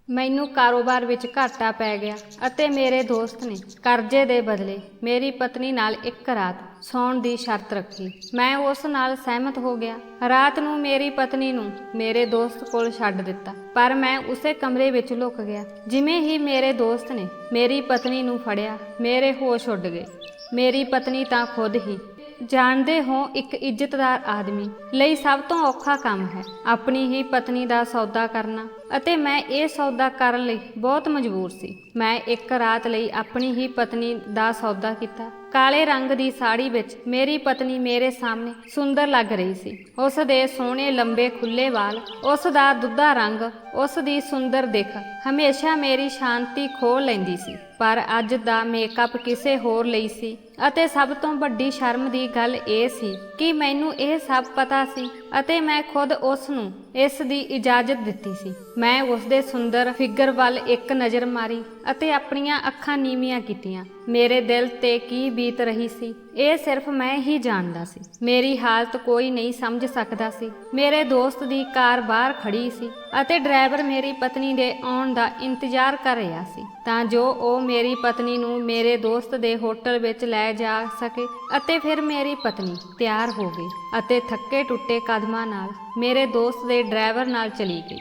ਮੈਨੂੰ ਕਾਰੋਬਾਰ ਵਿੱਚ ਘਾਟਾ ਪੈ ਗਿਆ ਅਤੇ ਮੇਰੇ ਦੋਸਤ ਨੇ ਕਰਜ਼ੇ ਦੇ ਬਦਲੇ ਮੇਰੀ ਪਤਨੀ ਨਾਲ ਇੱਕ ਰਾਤ ਸੌਣ ਦੀ ਸ਼ਰਤ ਰੱਖੀ। ਮੈਂ ਉਸ ਨਾਲ ਸਹਿਮਤ ਹੋ ਗਿਆ। ਰਾਤ ਨੂੰ ਮੇਰੀ ਪਤਨੀ ਨੂੰ ਮੇਰੇ ਦੋਸਤ ਕੋਲ ਛੱਡ ਦਿੱਤਾ, ਪਰ ਮੈਂ ਉਸੇ ਕਮਰੇ ਵਿੱਚ ਲੁਕ ਗਿਆ। ਜਿਵੇਂ ਹੀ ਮੇਰੇ ਦੋਸਤ ਨੇ ਮੇਰੀ ਪਤਨੀ ਨੂੰ ਫੜਿਆ, ਮੇਰੇ ਹੋਸ਼ ਉੱਡ ਗਏ। ਮੇਰੀ ਪਤਨੀ ਤਾਂ ਖੁਦ ਹੀ ਜਾਣਦੇ ਹੋ, ਇੱਕ ਇੱਜ਼ਤਦਾਰ ਆਦਮੀ ਲਈ ਸਭ ਤੋਂ ਔਖਾ ਕੰਮ ਹੈ ਆਪਣੀ ਹੀ ਪਤਨੀ ਦਾ ਸੌਦਾ ਕਰਨਾ, ਅਤੇ ਮੈਂ ਇਹ ਸੌਦਾ ਕਰਨ ਲਈ ਬਹੁਤ ਮਜਬੂਰ ਸੀ। ਮੈਂ ਇੱਕ ਰਾਤ ਲਈ ਆਪਣੀ ਹੀ ਪਤਨੀ ਦਾ ਸੌਦਾ ਕੀਤਾ। ਕਾਲੇ ਰੰਗ ਦੀ ਸਾੜੀ ਵਿੱਚ ਮੇਰੀ ਪਤਨੀ ਮੇਰੇ ਸਾਹਮਣੇ ਸੁੰਦਰ ਲੱਗ ਰਹੀ ਸੀ। ਉਸ ਦੇ ਸੋਹਣੇ ਲੰਬੇ ਖੁੱਲੇ ਵਾਲ, ਉਸ ਦਾ ਦੁੱਧਾ ਰੰਗ, ਉਸ ਦੀ ਸੁੰਦਰ ਦਿੱਖ ਹਮੇਸ਼ਾ ਮੇਰੀ ਸ਼ਾਂਤੀ ਖੋਹ ਲੈਂਦੀ ਸੀ। ਪਰ ਅੱਜ ਦਾ ਮੇਕਅਪ ਕਿਸੇ ਹੋਰ ਲਈ ਸੀ, ਅਤੇ ਸਭ ਤੋਂ ਵੱਡੀ ਸ਼ਰਮ ਦੀ ਗੱਲ ਇਹ ਸੀ ਕਿ ਮੈਨੂੰ ਇਹ ਸਭ ਪਤਾ ਸੀ ਅਤੇ ਮੈਂ ਖੁਦ ਉਸ ਨੂੰ ਇਸ ਦੀ ਇਜਾਜ਼ਤ ਦਿੱਤੀ ਸੀ। ਮੈਂ ਉਸ ਦੇ ਸੁੰਦਰ ਫਿਗਰ ਵੱਲ ਇੱਕ ਨਜ਼ਰ ਮਾਰੀ ਅਤੇ ਆਪਣੀਆਂ ਅੱਖਾਂ ਨੀਵੀਆਂ ਕੀਤੀਆਂ। ਮੇਰੇ ਦਿਲ ਤੇ ਕੀ ਬੀਤ ਰਹੀ ਸੀ, ਇਹ ਸਿਰਫ ਮੈਂ ਹੀ ਜਾਣਦਾ ਸੀ। ਮੇਰੀ ਹਾਲਤ ਕੋਈ ਨਹੀਂ ਸਮਝ ਸਕਦਾ ਸੀ। ਮੇਰੇ ਦੋਸਤ ਦੀ ਕਾਰ ਬਾਹਰ ਖੜੀ ਸੀ ਅਤੇ ਡਰਾਈਵਰ ਮੇਰੀ ਪਤਨੀ ਦੇ ਆਉਣ ਦਾ ਇੰਤਜ਼ਾਰ ਕਰ ਰਿਹਾ ਸੀ ਤਾਂ ਜੋ ਉਹ ਮੇਰੀ ਪਤਨੀ ਨੂੰ ਮੇਰੇ ਦੋਸਤ ਦੇ ਹੋਟਲ ਵਿੱਚ ਲੈ ਜਾ ਸਕੇ। ਅਤੇ ਫਿਰ ਮੇਰੀ ਪਤਨੀ ਤਿਆਰ ਹੋ ਗਈ ਅਤੇ ਥੱਕੇ ਟੁੱਟੇ ਕਦਮਾਂ ਨਾਲ ਮੇਰੇ ਦੋਸਤ ਦੇ ਡਰਾਈਵਰ ਨਾਲ ਚਲੀ ਗਈ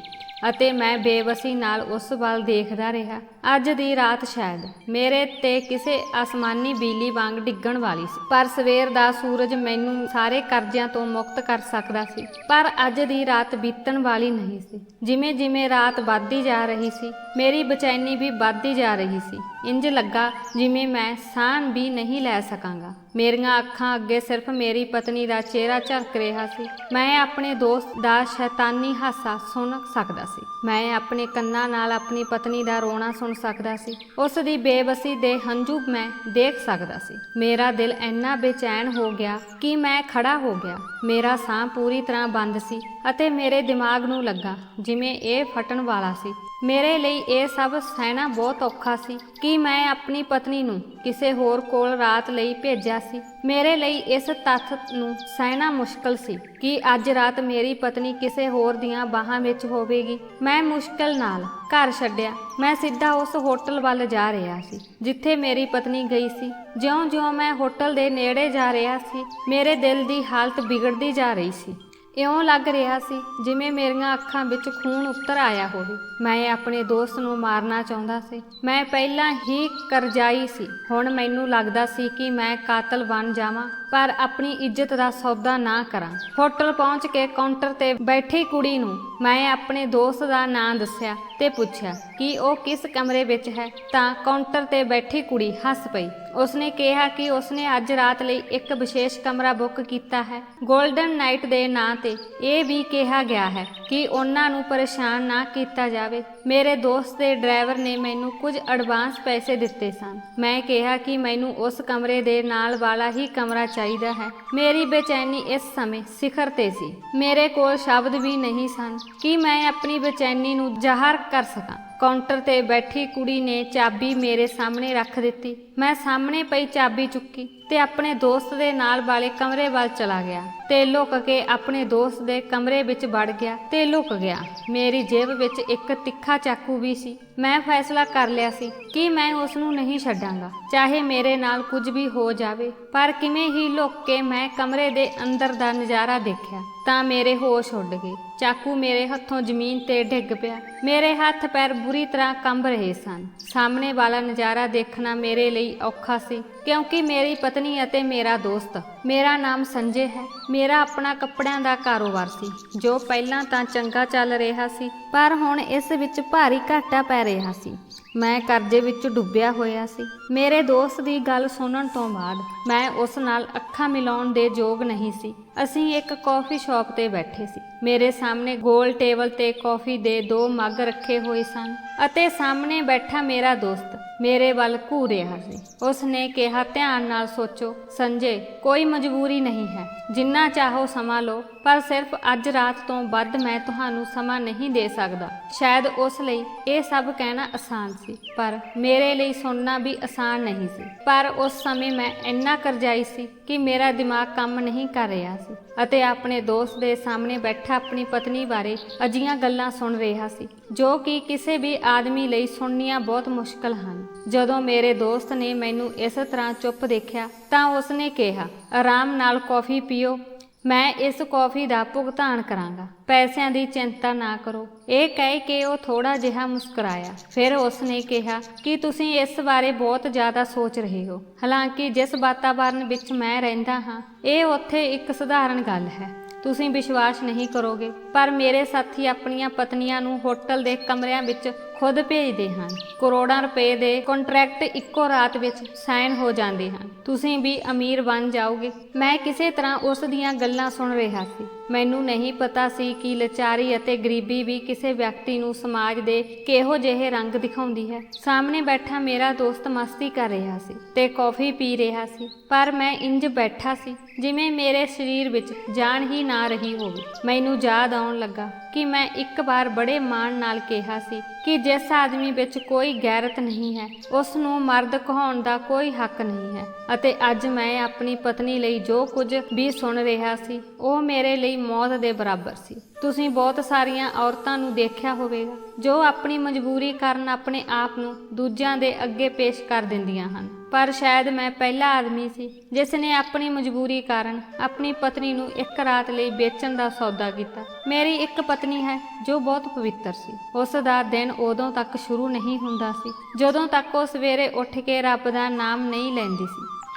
ਅਤੇ ਮੈਂ ਬੇਵਸੀ ਨਾਲ ਉਸ ਵੱਲ ਦੇਖਦਾ ਰਿਹਾ। ਅੱਜ ਦੀ ਰਾਤ ਸ਼ਾਇਦ ਮੇਰੇ ਤੇ ਕਿਸੇ ਆਸਮਾਨੀ ਬਿਜਲੀ ਵਾਂਗ ਡਿੱਗਣ ਵਾਲੀ ਸੀ, ਪਰ ਸਵੇਰ ਦਾ ਸੂਰਜ ਮੈਨੂੰ ਸਾਰੇ ਕਰਜ਼ਿਆਂ ਤੋਂ ਮੁਕਤ ਕਰ ਸਕਦਾ ਸੀ। ਪਰ ਅੱਜ ਦੀ ਰਾਤ ਬੀਤਣ ਵਾਲੀ ਨਹੀਂ ਸੀ। ਜਿਵੇਂ ਜਿਵੇਂ ਰਾਤ ਵੱਧਦੀ ਜਾ ਰਹੀ ਸੀ, ਮੇਰੀ ਬੇਚੈਨੀ ਵੀ ਵੱਧਦੀ ਜਾ ਰਹੀ ਸੀ। ਇੰਜ ਲੱਗਾ ਜਿਵੇਂ ਮੈਂ ਸਾਹ ਵੀ ਨਹੀਂ ਲੈ ਸਕਾਂਗਾ। ਮੇਰੀਆਂ ਅੱਖਾਂ ਅੱਗੇ ਸਿਰਫ ਮੇਰੀ ਪਤਨੀ ਦਾ ਚਿਹਰਾ ਝਲਕ ਰਿਹਾ ਸੀ। ਮੈਂ ਆਪਣੇ ਦੋਸਤ ਦਾ ਸ਼ੈਤਾਨੀ ਹਾਸਾ ਸੁਣ ਸਕਦਾ ਸੀ। ਮੈਂ ਆਪਣੇ ਕੰਨਾਂ ਨਾਲ ਆਪਣੀ ਪਤਨੀ ਦਾ ਰੋਣਾ ਸੁਣ ਸਕਦਾ ਸੀ। ਉਸ ਦੀ ਬੇਬਸੀ ਦੇ ਹੰਝੂ ਮੈਂ ਦੇਖ ਸਕਦਾ ਸੀ। ਮੇਰਾ ਦਿਲ ਇੰਨਾ ਬੇਚੈਨ ਹੋ ਗਿਆ ਕਿ ਮੈਂ ਖੜਾ ਹੋ ਗਿਆ। ਮੇਰਾ ਸਾਹ ਪੂਰੀ ਤਰ੍ਹਾਂ ਬੰਦ ਸੀ ਅਤੇ ਮੇਰੇ ਦਿਮਾਗ ਨੂੰ ਲੱਗਾ ਜਿਵੇਂ ਇਹ ਫਟਣ ਵਾਲਾ ਸੀ। ਮੇਰੇ ਲਈ ਇਹ ਸਭ ਸਹਿਣਾ ਬਹੁਤ ਔਖਾ ਸੀ ਕਿ ਮੈਂ ਆਪਣੀ ਪਤਨੀ ਨੂੰ ਕਿਸੇ ਹੋਰ ਕੋਲ ਰਾਤ ਲਈ ਭੇਜਿਆ ਸੀ। ਮੇਰੇ ਲਈ ਇਸ ਤੱਥ ਨੂੰ ਸਹਿਣਾ ਮੁਸ਼ਕਲ ਸੀ ਕਿ ਅੱਜ ਰਾਤ ਮੇਰੀ ਪਤਨੀ ਕਿਸੇ ਹੋਰ ਦੀਆਂ ਬਾਹਾਂ ਵਿੱਚ ਹੋਵੇਗੀ। ਮੈਂ ਮੁਸ਼ਕਲ ਨਾਲ ਘਰ ਛੱਡਿਆ। ਮੈਂ ਸਿੱਧਾ ਉਸ ਹੋਟਲ ਵੱਲ ਜਾ ਰਿਹਾ ਸੀ ਜਿੱਥੇ ਮੇਰੀ ਪਤਨੀ ਗਈ ਸੀ। ਜਿਉਂ-ਜਿਉਂ ਮੈਂ ਹੋਟਲ ਦੇ ਨੇੜੇ ਜਾ ਰਿਹਾ ਸੀ, ਮੇਰੇ ਦਿਲ ਦੀ ਹਾਲਤ ਵਿਗੜਦੀ ਜਾ ਰਹੀ ਸੀ। ਇਉਂ ਲੱਗ ਰਿਹਾ ਸੀ ਜਿਵੇਂ ਮੇਰੀਆਂ ਅੱਖਾਂ ਵਿੱਚ ਖੂਨ ਉਤਰ ਆਇਆ ਹੋਵੇ। ਮੈਂ ਆਪਣੇ ਦੋਸਤ ਨੂੰ ਮਾਰਨਾ ਚਾਹੁੰਦਾ ਸੀ। ਮੈਂ ਪਹਿਲਾਂ ਹੀ ਕਰਜ਼ਾਈ ਸੀ। ਹੁਣ ਮੈਨੂੰ ਲੱਗਦਾ ਸੀ ਕਿ ਮੈਂ ਕਾਤਲ ਬਣ ਜਾਵਾਂ, ਪਰ ਆਪਣੀ ਇੱਜ਼ਤ ਦਾ ਸੌਦਾ ਨਾ ਕਰਾਂ। ਹੋਟਲ ਪਹੁੰਚ ਕੇ ਕਾਊਂਟਰ ਤੇ ਬੈਠੀ ਕੁੜੀ ਨੂੰ ਮੈਂ ਆਪਣੇ ਦੋਸਤ ਦਾ ਨਾਂ ਦੱਸਿਆ ਤੇ ਪੁੱਛਿਆ ਕਿ ਉਹ ਕਿਸ ਕਮਰੇ ਵਿੱਚ ਹੈ, ਤਾਂ ਕਾਊਂਟਰ ਤੇ ਬੈਠੀ ਕੁੜੀ ਹੱਸ ਪਈ। ਉਸਨੇ ਕਿਹਾ ਕਿ ਉਸਨੇ ਅੱਜ ਰਾਤ ਲਈ ਇੱਕ ਵਿਸ਼ੇਸ਼ ਕਮਰਾ ਬੁੱਕ ਕੀਤਾ ਹੈ। ਗੋਲਡਨ ਨਾਈਟ ਦੇ ਨਾਂ ਤੇ ਇਹ ਵੀ ਕਿਹਾ ਗਿਆ ਹੈ ਕਿ ਉਹਨਾਂ ਨੂੰ ਪਰੇਸ਼ਾਨ ਨਾ ਕੀਤਾ ਜਾਵੇ। ਮੇਰੇ ਦੋਸਤ ਦੇ ਡਰਾਈਵਰ ਨੇ ਮੈਨੂੰ ਕੁਝ ਐਡਵਾਂਸ ਪੈਸੇ ਦਿੱਤੇ ਸਨ। ਮੈਂ ਕਿਹਾ ਕਿ ਮੈਨੂੰ ਉਸ ਕਮਰੇ ਦੇ ਨਾਲ ਵਾਲਾ ਹੀ ਕਮਰਾ ਚਾਹੀਦਾ ਹੈ। ਮੇਰੀ ਬੇਚੈਨੀ ਇਸ ਸਮੇਂ ਸਿਖਰ ਤੇ ਸੀ। ਮੇਰੇ ਕੋਲ ਸ਼ਬਦ ਵੀ ਨਹੀਂ ਸਨ ਕਿ ਮੈਂ ਆਪਣੀ ਬੇਚੈਨੀ ਨੂੰ ਜ਼ਾਹਰ ਕਰ ਸਕਾਂ। ਕਾਊਂਟਰ ਤੇ ਬੈਠੀ ਕੁੜੀ ਨੇ ਚਾਬੀ ਮੇਰੇ ਸਾਹਮਣੇ ਰੱਖ ਦਿੱਤੀ। ਮੈਂ ਸਾਹਮਣੇ ਪਈ ਚਾਬੀ ਚੁੱਕੀ ਤੇ ਆਪਣੇ ਦੋਸਤ ਦੇ ਨਾਲ ਵਾਲੇ ਕਮਰੇ ਵੱਲ ਚਲਾ ਗਿਆ ਤੇ ਲੁਕ ਕੇ ਆਪਣੇ ਦੋਸਤ ਦੇ ਕਮਰੇ ਵਿੱਚ ਵੜ ਗਿਆ ਤੇ ਲੁਕ ਗਿਆ। ਮੇਰੀ ਜੇਬ ਵਿੱਚ ਇੱਕ ਤਿੱਖਾ ਚਾਕੂ ਵੀ ਸੀ। ਮੈਂ ਫੈਸਲਾ ਕਰ ਲਿਆ ਸੀ ਕਿ ਮੈਂ ਉਸ ਨੂੰ ਨਹੀਂ ਛੱਡਾਂਗਾ, ਚਾਹੇ ਮੇਰੇ ਨਾਲ ਕੁਝ ਵੀ ਹੋ ਜਾਵੇ। ਪਰ ਕਿਵੇਂ ਹੀ ਲੁਕ ਕੇ ਮੈਂ ਕਮਰੇ ਦੇ ਅੰਦਰ ਦਾ ਨਜ਼ਾਰਾ ਦੇਖਿਆ ਤਾਂ ਮੇਰੇ ਹੋਸ਼ ਉੱਡ ਗਏ। ਚਾਕੂ ਮੇਰੇ ਹੱਥੋਂ ਜ਼ਮੀਨ ਤੇ ਡਿੱਗ ਪਿਆ। ਮੇਰੇ ਹੱਥ ਪੈਰ ਬੁਰੀ ਤਰ੍ਹਾਂ ਕੰਬ ਰਹੇ ਸਨ। ਸਾਹਮਣੇ ਵਾਲਾ ਨਜ਼ਾਰਾ ਦੇਖਣਾ ਮੇਰੇ ਲਈ ਔਖਾ ਸੀ ਕਿਉਂਕਿ ਮੇਰੀ ਪਤਨੀ ਅਤੇ ਮੇਰਾ ਦੋਸਤ, ਮੇਰਾ ਨਾਮ ਸੰਜੇ ਹੈ, ਮੇਰਾ ਆਪਣਾ ਕੱਪੜਿਆਂ ਦਾ ਕਾਰੋਬਾਰ ਸੀ ਜੋ ਪਹਿਲਾਂ ਤਾਂ ਚੰਗਾ ਚੱਲ ਰਿਹਾ ਸੀ, ਪਰ ਹੁਣ ਇਸ ਵਿੱਚ ਭਾਰੀ ਘਾਟਾ ਪੈ ਰਿਹਾ ਸੀ। ਮੈਂ ਕਰਜ਼ੇ ਵਿੱਚ ਡੁੱਬਿਆ ਹੋਇਆ ਸੀ। ਮੇਰੇ ਦੋਸਤ ਦੀ ਗੱਲ ਸੁਣਨ ਤੋਂ ਬਾਅਦ ਮੈਂ ਉਸ ਨਾਲ ਅੱਖਾਂ ਮਿਲਾਉਣ ਦੇ ਯੋਗ ਨਹੀਂ ਸੀ। ਅਸੀਂ ਇੱਕ ਕੌਫੀ ਸ਼ਾਪ ਤੇ ਬੈਠੇ ਸੀ। ਮੇਰੇ ਸਾਹਮਣੇ ਗੋਲ ਟੇਬਲ ਤੇ ਕੌਫੀ ਦੇ 2 ਮੱਗ ਰੱਖੇ ਹੋਏ ਸਨ ਅਤੇ ਸਾਹਮਣੇ ਬੈਠਾ ਮੇਰਾ ਦੋਸਤ ਮੇਰੇ ਵੱਲ ਘੂਰ ਰਿਹਾ ਸੀ। ਉਸ ਨੇ ਕਿਹਾ, ਧਿਆਨ ਨਾਲ ਸੋਚੋ ਸੰਜੇ, ਕੋਈ ਮਜਬੂਰੀ ਨਹੀਂ ਹੈ। ਜਿੰਨਾ ਚਾਹੋ ਸਮਾਂ ਲਓ, ਪਰ ਸਿਰਫ ਅੱਜ ਰਾਤ ਤੋਂ ਵੱਧ ਮੈਂ ਤੁਹਾਨੂੰ ਸਮਾਂ ਨਹੀਂ ਦੇ ਸਕਦਾ। ਸ਼ਾਇਦ ਉਸ ਲਈ ਇਹ ਸਭ ਕਹਿਣਾ ਆਸਾਨ ਸੀ, ਪਰ ਮੇਰੇ ਲਈ ਸੁਣਨਾ ਵੀ ਆਸਾਨ ਨਹੀਂ ਸੀ। ਪਰ ਉਸ ਸਮੇਂ ਮੈਂ ਇੰਨਾ ਕਰਜ਼ਾਈ ਸੀ ਕਿ ਮੇਰਾ ਦਿਮਾਗ ਕੰਮ ਨਹੀਂ ਕਰ ਰਿਹਾ ਸੀ ਅਤੇ ਆਪਣੇ ਦੋਸਤ ਦੇ ਸਾਹਮਣੇ ਬੈਠਾ ਆਪਣੀ ਪਤਨੀ ਬਾਰੇ ਅਜਿਹੀਆਂ ਗੱਲਾਂ ਸੁਣ ਰਿਹਾ ਸੀ ਜੋ ਕਿ ਕਿਸੇ ਵੀ ਆਦਮੀ ਲਈ ਸੁਣਨੀਆਂ ਬਹੁਤ ਮੁਸ਼ਕਲ ਹਨ। ਜਦੋਂ ਮੇਰੇ ਦੋਸਤ ਨੇ ਮੈਨੂੰ ਇਸ ਤਰ੍ਹਾਂ ਚੁੱਪ ਦੇਖਿਆ ਤਾਂ ਉਸਨੇ ਕਿਹਾ, ਆਰਾਮ ਨਾਲ ਕੌਫੀ ਪੀਓ, ਮੈਂ ਇਸ ਕੌਫੀ ਦਾ ਭੁਗਤਾਨ ਕਰਾਂਗਾ, ਪੈਸਿਆਂ ਦੀ ਚਿੰਤਾ ਨਾ ਕਰੋ। ਇਹ ਕਹਿ ਕੇ ਉਹ ਥੋੜਾ ਜਿਹਾ ਮੁਸਕਰਾਇਆ। ਫਿਰ ਉਸਨੇ ਕਿਹਾ ਕਿ ਤੁਸੀਂ ਇਸ ਬਾਰੇ ਬਹੁਤ ਜ਼ਿਆਦਾ ਸੋਚ ਰਹੇ ਹੋ। ਹਾਲਾਂਕਿ ਜਿਸ ਵਾਤਾਵਰਣ ਵਿੱਚ ਮੈਂ ਰਹਿੰਦਾ ਹਾਂ, ਇਹ ਉੱਥੇ ਇੱਕ ਸਧਾਰਨ ਗੱਲ ਹੈ। ਤੁਸੀਂ ਵਿਸ਼ਵਾਸ ਨਹੀਂ ਕਰੋਗੇ, ਪਰ ਮੇਰੇ ਸਾਥੀ ਆਪਣੀਆਂ ਪਤਨੀਆਂ ਨੂੰ ਹੋਟਲ ਦੇ ਕਮਰਿਆਂ ਵਿੱਚ ਖੁਦ ਭੇਜਦੇ ਹਨ। ਕਰੋੜਾਂ ਰੁਪਏ ਦੇ ਕੰਟਰੈਕਟ ਇੱਕੋ ਰਾਤ ਵਿੱਚ ਸਾਈਨ ਹੋ ਜਾਂਦੇ ਹਨ। ਤੁਸੀਂ ਵੀ ਅਮੀਰ ਬਣ ਜਾਓਗੇ। ਮੈਂ ਕਿਸੇ ਤਰ੍ਹਾਂ ਉਸ ਦੀਆਂ ਗੱਲਾਂ ਸੁਣ ਰਿਹਾ ਸੀ। ਮੈਨੂੰ ਨਹੀਂ ਪਤਾ ਸੀ ਕਿ ਲਾਚਾਰੀ ਅਤੇ ਗਰੀਬੀ ਵੀ ਕਿਸੇ ਵਿਅਕਤੀ ਨੂੰ ਸਮਾਜ ਦੇ ਕਿਹੋ ਜਿਹੇ ਰੰਗ ਦਿਖਾਉਂਦੀ ਹੈ। ਸਾਹਮਣੇ ਬੈਠਾ ਮੇਰਾ ਦੋਸਤ ਮਸਤੀ ਕਰ ਰਿਹਾ ਸੀ ਤੇ ਕੌਫੀ ਪੀ ਰਿਹਾ ਸੀ, ਪਰ ਮੈਂ ਇੰਜ ਬੈਠਾ ਸੀ ਜਿਵੇਂ ਮੇਰੇ ਸਰੀਰ ਵਿੱਚ ਜਾਨ ਹੀ ਨਾ ਰਹੀ ਹੋਵੇ। ਮੈਨੂੰ ਯਾਦ ਆਉਣ ਲੱਗਾ ਕਿ ਮੈਂ ਇੱਕ ਵਾਰ ਬੜੇ ਮਾਣ ਨਾਲ ਕਿਹਾ ਸੀ ਕਿ ਜਿਸ ਆਦਮੀ ਵਿੱਚ ਕੋਈ ਗੈਰਤ ਨਹੀਂ ਹੈ, ਉਸ ਨੂੰ ਮਰਦ ਕਹਾਉਣ ਦਾ ਕੋਈ ਹੱਕ ਨਹੀਂ ਹੈ। ਅਤੇ ਅੱਜ ਮੈਂ ਆਪਣੀ ਪਤਨੀ ਲਈ ਜੋ ਕੁਝ ਵੀ ਸੁਣ ਰਿਹਾ ਸੀ, ਉਹ ਮੇਰੇ ਲਈ ਮੌਤ ਦੇ ਬਰਾਬਰ ਸੀ। ਤੁਸੀਂ ਬਹੁਤ ਸਾਰੀਆਂ ਔਰਤਾਂ ਨੂੰ ਦੇਖਿਆ ਹੋਵੇਗਾ ਜੋ ਆਪਣੀ ਮਜਬੂਰੀ ਕਾਰਨ ਆਪਣੇ ਆਪ ਨੂੰ ਦੂਜਿਆਂ ਦੇ ਅੱਗੇ ਪੇਸ਼ ਕਰ ਦਿੰਦੀਆਂ ਹਨ, ਪਰ ਸ਼ਾਇਦ ਮੈਂ ਪਹਿਲਾ ਆਦਮੀ ਸੀ ਜਿਸ ਨੇ ਆਪਣੀ ਮਜਬੂਰੀ ਕਾਰਨ ਆਪਣੀ ਪਤਨੀ ਨੂੰ ਇੱਕ ਰਾਤ ਲਈ ਵੇਚਣ ਦਾ ਸੌਦਾ ਕੀਤਾ। ਮੇਰੀ ਇੱਕ ਪਤਨੀ ਹੈ ਜੋ ਬਹੁਤ ਪਵਿੱਤਰ ਸੀ। ਉਸ ਦਾ ਦਿਨ ਉਦੋਂ ਤੱਕ ਸ਼ੁਰੂ ਨਹੀਂ ਹੁੰਦਾ ਸੀ ਜਦੋਂ ਤੱਕ ਉਹ ਸਵੇਰੇ ਉੱਠ ਕੇ ਰੱਬ ਦਾ ਨਾਮ ਨਹੀਂ ਲੈਂਦੀ ਸੀ।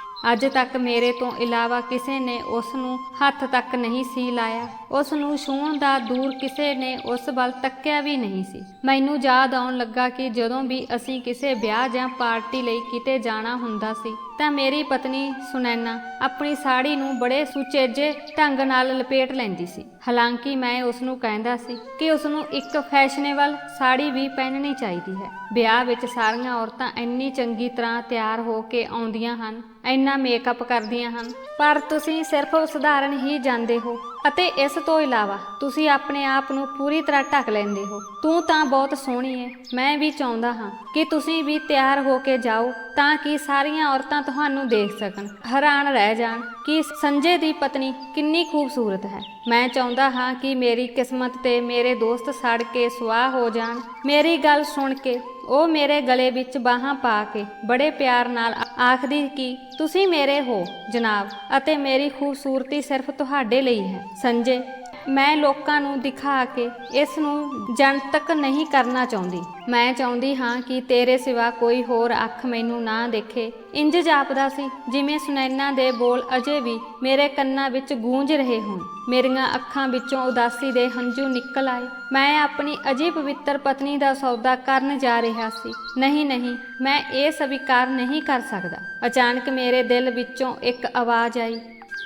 ਅੱਜ ਤੱਕ ਮੇਰੇ ਤੋਂ ਇਲਾਵਾ ਕਿਸੇ ਨੇ ਉਸ ਨੂੰ ਹੱਥ ਤੱਕ ਨਹੀਂ ਸੀ ਲਾਇਆ। ਉਸ ਨੂੰ ਛੂਹਣ ਦਾ ਦੂਰ ਕਿਸੇ ਨੇ ਉਸ ਵੱਲ ਤੱਕਿਆ ਵੀ ਨਹੀਂ ਸੀ। ਮੈਨੂੰ ਯਾਦ ਆਉਣ ਲੱਗਾ ਕਿ ਜਦੋਂ ਵੀ ਅਸੀਂ ਕਿਸੇ ਵਿਆਹ ਜਾਂ ਪਾਰਟੀ ਲਈ ਕਿਤੇ ਜਾਣਾ ਹੁੰਦਾ ਸੀ ਤਾਂ ਮੇਰੀ ਪਤਨੀ ਸੁਨੈਨਾ ਆਪਣੀ ਸਾੜੀ ਨੂੰ ਬੜੇ ਸੁਚੱਜੇ ਢੰਗ ਨਾਲ ਲਪੇਟ ਲੈਂਦੀ ਸੀ। ਹਾਲਾਂਕਿ ਮੈਂ ਉਸ ਨੂੰ ਕਹਿੰਦਾ ਸੀ ਕਿ ਉਸ ਨੂੰ ਇੱਕ ਫੈਸ਼ਨੇਬਲ ਸਾੜੀ ਵੀ ਪਹਿਨਣੀ ਚਾਹੀਦੀ ਹੈ। ਵਿਆਹ ਵਿੱਚ ਸਾਰੀਆਂ ਔਰਤਾਂ ਇੰਨੀ ਚੰਗੀ ਤਰ੍ਹਾਂ ਤਿਆਰ ਹੋ ਕੇ ਆਉਂਦੀਆਂ ਹਨ, ਇੰਨਾ ਮੇਕਅਪ ਕਰਦੀਆਂ ਹਨ, ਪਰ ਤੁਸੀਂ ਸਿਰਫ ਸਧਾਰਨ ਹੀ ਜਾਂਦੇ ਹੋ ਅਤੇ ਇਸ ਤੋਂ ਇਲਾਵਾ ਤੁਸੀਂ ਆਪਣੇ ਆਪ ਨੂੰ ਪੂਰੀ ਤਰ੍ਹਾਂ ਢੱਕ ਲੈਂਦੇ ਹੋ। ਤੂੰ ਤਾਂ ਬਹੁਤ ਸੋਹਣੀ ਹੈ। ਮੈਂ ਵੀ ਚਾਹੁੰਦਾ ਹਾਂ ਕਿ ਤੁਸੀਂ ਵੀ ਤਿਆਰ ਹੋ ਕੇ ਜਾਓ ਤਾਂ ਕਿ ਸਾਰੀਆਂ ਔਰਤਾਂ ਤੁਹਾਨੂੰ ਦੇਖ ਸਕਣ, ਹੈਰਾਨ ਰਹਿ ਜਾਣ ਕਿ ਸੰਜੇ ਦੀ ਪਤਨੀ ਕਿੰਨੀ ਖੂਬਸੂਰਤ ਹੈ। ਮੈਂ ਚਾਹੁੰਦਾ ਹਾਂ ਕਿ ਮੇਰੀ ਕਿਸਮਤ ਤੇ ਮੇਰੇ ਦੋਸਤ ਸੜ ਕੇ ਸੁਆਹ ਹੋ ਜਾਣ। ਮੇਰੀ ਗੱਲ ਸੁਣ ਕੇ ਉਹ ਮੇਰੇ ਗਲੇ ਵਿੱਚ ਬਾਹਾਂ ਪਾ ਕੇ ਬੜੇ ਪਿਆਰ ਨਾਲ ਆਖਦੀ ਕਿ ਤੁਸੀਂ ਮੇਰੇ ਹੋ ਜਨਾਬ, ਅਤੇ ਮੇਰੀ ਖੂਬਸੂਰਤੀ ਸਿਰਫ ਤੁਹਾਡੇ ਲਈ ਹੈ। ਸੰਜੇ, ਮੈਂ ਲੋਕਾਂ ਨੂੰ ਦਿਖਾ ਕੇ ਇਸ ਨੂੰ ਜਨਤਕ ਨਹੀਂ ਕਰਨਾ ਚਾਹੁੰਦੀ। ਮੈਂ ਚਾਹੁੰਦੀ ਹਾਂ ਕਿ ਤੇਰੇ ਸਿਵਾ ਕੋਈ ਹੋਰ ਅੱਖ ਮੈਨੂੰ ਨਾ ਦੇਖੇ। ਇੰਜ ਜਾਪਦਾ ਸੀ ਜਿਵੇਂ ਸੁਨੈਨਾ ਦੇ ਬੋਲ ਅਜੇ ਵੀ ਮੇਰੇ ਕੰਨਾਂ ਵਿੱਚ ਗੂੰਜ ਰਹੇ ਹੋਣ। ਮੇਰੀਆਂ ਅੱਖਾਂ ਵਿੱਚੋਂ ਉਦਾਸੀ ਦੇ ਹੰਝੂ ਨਿਕਲ ਆਏ। ਮੈਂ ਆਪਣੀ ਅਜੇ ਪਵਿੱਤਰ ਪਤਨੀ ਦਾ ਸੌਦਾ ਕਰਨ ਜਾ ਰਿਹਾ ਸੀ। ਨਹੀਂ ਨਹੀਂ, ਮੈਂ ਇਹ ਸਵੀਕਾਰ ਨਹੀਂ ਕਰ ਸਕਦਾ। ਅਚਾਨਕ ਮੇਰੇ ਦਿਲ ਵਿੱਚੋਂ ਇੱਕ ਆਵਾਜ਼ ਆਈ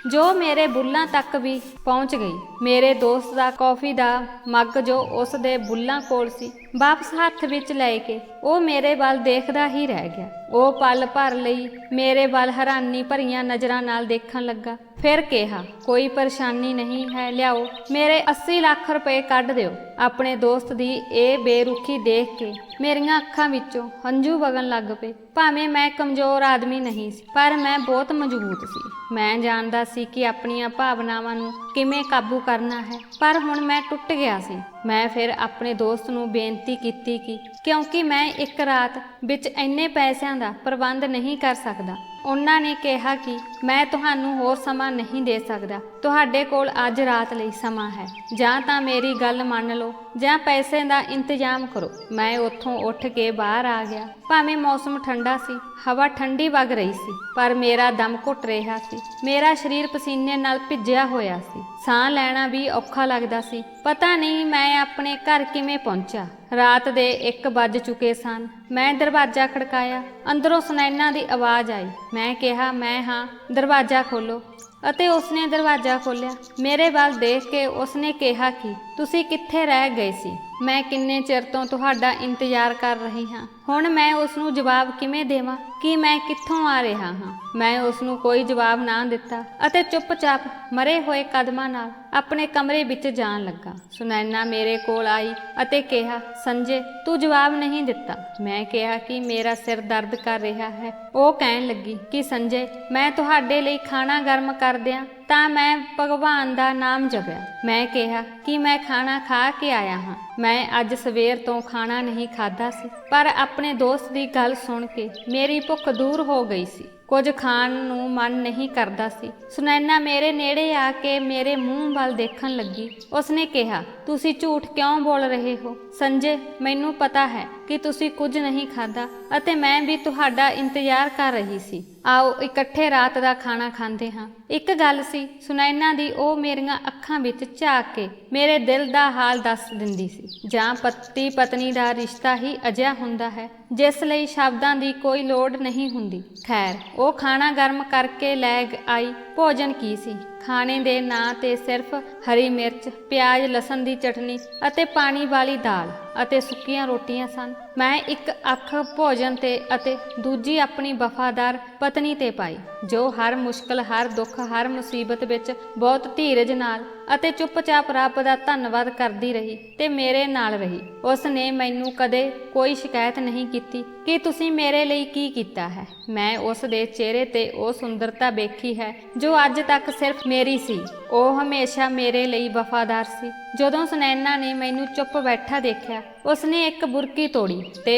ਜੋ ਮੇਰੇ ਬੁੱਲ੍ਹਾਂ ਤੱਕ ਵੀ ਪਹੁੰਚ ਗਈ। ਮੇਰੇ ਦੋਸਤ ਦਾ ਕੌਫੀ ਦਾ ਮੱਗ ਜੋ ਉਸ ਦੇ ਬੁੱਲ੍ਹਾਂ ਕੋਲ ਸੀ, ਵਾਪਸ ਹੱਥ ਵਿੱਚ ਲੈ ਕੇ ਉਹ ਮੇਰੇ ਵੱਲ ਦੇਖਦਾ ਹੀ ਰਹਿ ਗਿਆ। ਉਹ ਪਲ ਭਰ ਲਈ ਮੇਰੇ ਵੱਲ ਹੈਰਾਨੀ ਭਰੀਆਂ ਨਜ਼ਰਾਂ ਨਾਲ ਦੇਖਣ ਲੱਗਾ, ਫਿਰ ਕਿਹਾ, ਕੋਈ ਪਰੇਸ਼ਾਨੀ ਨਹੀਂ ਹੈ, ਲਿਆਓ ਮੇਰੇ 80 ਲੱਖ ਰੁਪਏ ਕੱਢ ਦਿਓ। ਆਪਣੇ ਦੋਸਤ ਦੀ ਇਹ ਬੇਰੁਖੀ ਦੇਖ ਕੇ ਮੇਰੀਆਂ ਅੱਖਾਂ ਵਿੱਚੋਂ ਹੰਝੂ ਵਗਣ ਲੱਗ ਪਏ। ਭਾਵੇਂ ਮੈਂ ਕਮਜ਼ੋਰ ਆਦਮੀ ਨਹੀਂ ਸੀ, ਪਰ ਮੈਂ ਬਹੁਤ ਮਜ਼ਬੂਤ ਸੀ। ਮੈਂ ਜਾਣਦਾ ਸੀ ਕਿ ਆਪਣੀਆਂ ਭਾਵਨਾਵਾਂ ਨੂੰ ਕਿਵੇਂ ਕਾਬੂ ਕਰਨਾ ਹੈ, ਪਰ ਹੁਣ ਮੈਂ ਟੁੱਟ ਗਿਆ ਸੀ। ਮੈਂ ਫਿਰ ਆਪਣੇ ਦੋਸਤ ਨੂੰ ਬੇਨਤੀ ਕੀਤੀ ਕਿ ਕਿਉਂਕਿ ਮੈਂ ਇੱਕ ਰਾਤ ਵਿੱਚ ਇੰਨੇ ਪੈਸਿਆਂ ਦਾ ਪ੍ਰਬੰਧ ਨਹੀਂ ਕਰ ਸਕਦਾ। ਉਹਨਾਂ ਨੇ ਕਿਹਾ ਕਿ ਮੈਂ ਤੁਹਾਨੂੰ ਹੋਰ ਸਮਾਂ ਨਹੀਂ ਦੇ ਸਕਦਾ। ਤੁਹਾਡੇ ਕੋਲ ਅੱਜ ਰਾਤ ਲਈ ਸਮਾਂ ਹੈ। ਜਾਂ ਤਾਂ ਮੇਰੀ ਗੱਲ ਮੰਨ ਲਓ ਜਾਂ ਪੈਸੇ ਦਾ ਇੰਤਜ਼ਾਮ ਕਰੋ। ਮੈਂ ਉੱਥੋਂ ਉੱਠ ਕੇ ਬਾਹਰ ਆ ਗਿਆ। ਭਾਵੇਂ ਮੌਸਮ ਠੰਡਾ ਸੀ, ਹਵਾ ਠੰਡੀ ਵਗ ਰਹੀ ਸੀ, ਪਰ ਮੇਰਾ ਦਮ ਘੁੱਟ ਰਿਹਾ ਸੀ। ਮੇਰਾ ਸਰੀਰ ਪਸੀਨੇ ਨਾਲ ਭਿੱਜਿਆ ਹੋਇਆ ਸੀ। ਸਾਹ ਲੈਣਾ ਵੀ ਔਖਾ ਲੱਗਦਾ ਸੀ। ਪਤਾ ਨਹੀਂ ਮੈਂ ਆਪਣੇ ਘਰ ਕਿਵੇਂ ਪਹੁੰਚਿਆ। ਰਾਤ ਦੇ 1 ਵੱਜ ਚੁੱਕੇ ਸਨ। ਮੈਂ ਦਰਵਾਜ਼ਾ ਖੜਕਾਇਆ। ਅੰਦਰੋਂ ਸੁਨੈਨਾ ਦੀ ਆਵਾਜ਼ ਆਈ। ਮੈਂ ਕਿਹਾ, ਮੈਂ ਹਾਂ, ਦਰਵਾਜ਼ਾ ਖੋਲ੍ਹੋ। ਅਤੇ ਉਸਨੇ ਦਰਵਾਜ਼ਾ ਖੋਲ੍ਹਿਆ। ਮੇਰੇ ਵੱਲ ਦੇਖ ਕੇ ਉਸਨੇ ਕਿਹਾ ਕਿ ਤੁਸੀਂ ਕਿੱਥੇ ਰਹਿ ਗਏ ਸੀ? ਮੈਂ ਕਿੰਨੇ ਚਿਰ ਤੋਂ ਤੁਹਾਡਾ ਇੰਤਜ਼ਾਰ ਕਰ ਰਹੀ ਹਾਂ। ਹੁਣ ਮੈਂ ਉਸ ਨੂੰ ਜਵਾਬ ਕਿਵੇਂ ਦੇਵਾਂ ਕਿ ਮੈਂ ਕਿੱਥੋਂ ਆ ਰਿਹਾ ਹਾਂ? ਮੈਂ ਉਸ ਨੂੰ ਕੋਈ ਜਵਾਬ ਨਾ ਦਿੱਤਾ ਅਤੇ ਚੁੱਪਚਾਪ ਮਰੇ ਹੋਏ ਕਦਮਾਂ ਨਾਲ ਆਪਣੇ ਕਮਰੇ ਵਿੱਚ ਜਾਣ ਲੱਗਾ। ਸੁਨੈਨਾ ਮੇਰੇ ਕੋਲ ਆਈ ਅਤੇ ਕਿਹਾ, ਸੰਜੇ, ਤੂੰ ਜਵਾਬ ਨਹੀਂ ਦਿੱਤਾ। ਮੈਂ ਕਿਹਾ ਕਿ ਮੇਰਾ ਸਿਰ ਦਰਦ ਕਰ ਰਿਹਾ ਹੈ। ਉਹ ਕਹਿਣ ਲੱਗੀ ਕਿ ਸੰਜੇ, ਮੈਂ ਤੁਹਾਡੇ ਲਈ ਖਾਣਾ ਗਰਮ ਕਰ ਦਿਆਂ। ਤਾਂ ਮੈਂ ਭਗਵਾਨ ਦਾ ਨਾਮ ਜਪਿਆ। ਮੈਂ ਕਿਹਾ ਕਿ ਮੈਂ ਖਾਣਾ ਖਾ ਕੇ ਆਇਆ ਹਾਂ। ਮੈਂ ਅੱਜ ਸਵੇਰ ਤੋਂ ਖਾਣਾ ਨਹੀਂ ਖਾਧਾ ਸੀ, ਪਰ ਆਪਣੇ ਦੋਸਤ ਦੀ ਗੱਲ ਸੁਣ ਕੇ ਮੇਰੀ ਭੁੱਖ ਦੂਰ ਹੋ ਗਈ ਸੀ। ਕੁਝ ਖਾਣ ਨੂੰ ਮਨ ਨਹੀਂ ਕਰਦਾ ਸੀ। ਸੁਨੈਨਾ ਮੇਰੇ ਨੇੜੇ ਆ ਕੇ ਮੇਰੇ ਮੂੰਹ ਵੱਲ ਦੇਖਣ ਲੱਗੀ। ਉਸਨੇ ਕਿਹਾ, ਤੁਸੀਂ ਝੂਠ ਕਿਉਂ ਬੋਲ ਰਹੇ ਹੋ ਸੰਜੇ? ਮੈਨੂੰ ਪਤਾ ਹੈ ਕਿ ਤੁਸੀਂ ਕੁਝ ਨਹੀਂ ਖਾਧਾ ਅਤੇ ਮੈਂ ਵੀ ਤੁਹਾਡਾ ਇੰਤਜ਼ਾਰ ਕਰ ਰਹੀ ਸੀ। ਆਓ ਇਕੱਠੇ ਰਾਤ ਦਾ ਖਾਣਾ ਖਾਂਦੇ ਹਾਂ। ਇੱਕ ਗੱਲ ਸੀ ਸੁਨੈਨਾ ਦੀ, ਉਹ ਮੇਰੀਆਂ ਅੱਖਾਂ ਵਿੱਚ ਝਾਕ ਕੇ ਮੇਰੇ ਦਿਲ ਦਾ ਹਾਲ ਦੱਸ ਦਿੰਦੀ ਸੀ। ਜਾਂ ਪਤੀ ਪਤਨੀ ਦਾ ਰਿਸ਼ਤਾ ਹੀ ਅਜਿਹਾ ਹੁੰਦਾ ਹੈ ਜਿਸ ਲਈ ਸ਼ਬਦਾਂ ਦੀ ਕੋਈ ਲੋੜ ਨਹੀਂ ਹੁੰਦੀ। ਖੈਰ, ਉਹ ਖਾਣਾ ਗਰਮ ਕਰਕੇ ਲੈ ਆਈ। ਭੋਜਨ ਕੀ ਸੀ? ਖਾਣੇ ਦੇ ਨਾਂ ਤੇ ਸਿਰਫ ਹਰੀ ਮਿਰਚ, ਪਿਆਜ਼, ਲਸਣ ਦੀ ਚਟਨੀ ਅਤੇ ਪਾਣੀ ਵਾਲੀ ਦਾਲ ਅਤੇ ਸੁੱਕੀਆਂ ਰੋਟੀਆਂ ਸਨ। ਮੈਂ ਇੱਕ ਅੱਖ ਭੋਜਨ ਤੇ ਅਤੇ ਦੂਜੀ ਆਪਣੀ ਵਫਾਦਾਰ ਪਤਨੀ ਤੇ ਪਾਈ, ਜੋ ਹਰ ਮੁਸ਼ਕਲ, ਹਰ ਦੁੱਖ, ਹਰ ਮੁਸੀਬਤ ਵਿੱਚ ਬਹੁਤ ਧੀਰਜ ਨਾਲ ਅਤੇ ਚੁੱਪਚਾਪ ਰੱਬ ਦਾ ਧੰਨਵਾਦ ਕਰਦੀ ਰਹੀ ਤੇ ਮੇਰੇ ਨਾਲ ਰਹੀ। ਉਸ ਨੇ ਮੈਨੂੰ ਕਦੇ ਕੋਈ ਸ਼ਿਕਾਇਤ ਨਹੀਂ ਕੀਤੀ ਕਿ ਤੁਸੀਂ ਮੇਰੇ ਲਈ ਕੀ ਕੀਤਾ ਹੈ। ਮੈਂ ਉਸ ਦੇ ਚਿਹਰੇ ਤੇ ਉਹ ਸੁੰਦਰਤਾ ਵੇਖੀ ਹੈ ਜੋ ਅੱਜ ਤੱਕ ਸਿਰਫ ਮੇਰੀ ਸੀ। ਉਹ ਹਮੇਸ਼ਾ ਮੇਰੇ ਲਈ ਵਫਾਦਾਰ ਸੀ। ਜਦੋਂ ਸੁਨੈਨਾ ਨੇ ਮੈਨੂੰ ਚੁੱਪ ਬੈਠਾ ਦੇਖਿਆ, ਉਸਨੇ ਇੱਕ ਬੁਰਕੀ ਤੋੜੀ ਤੇ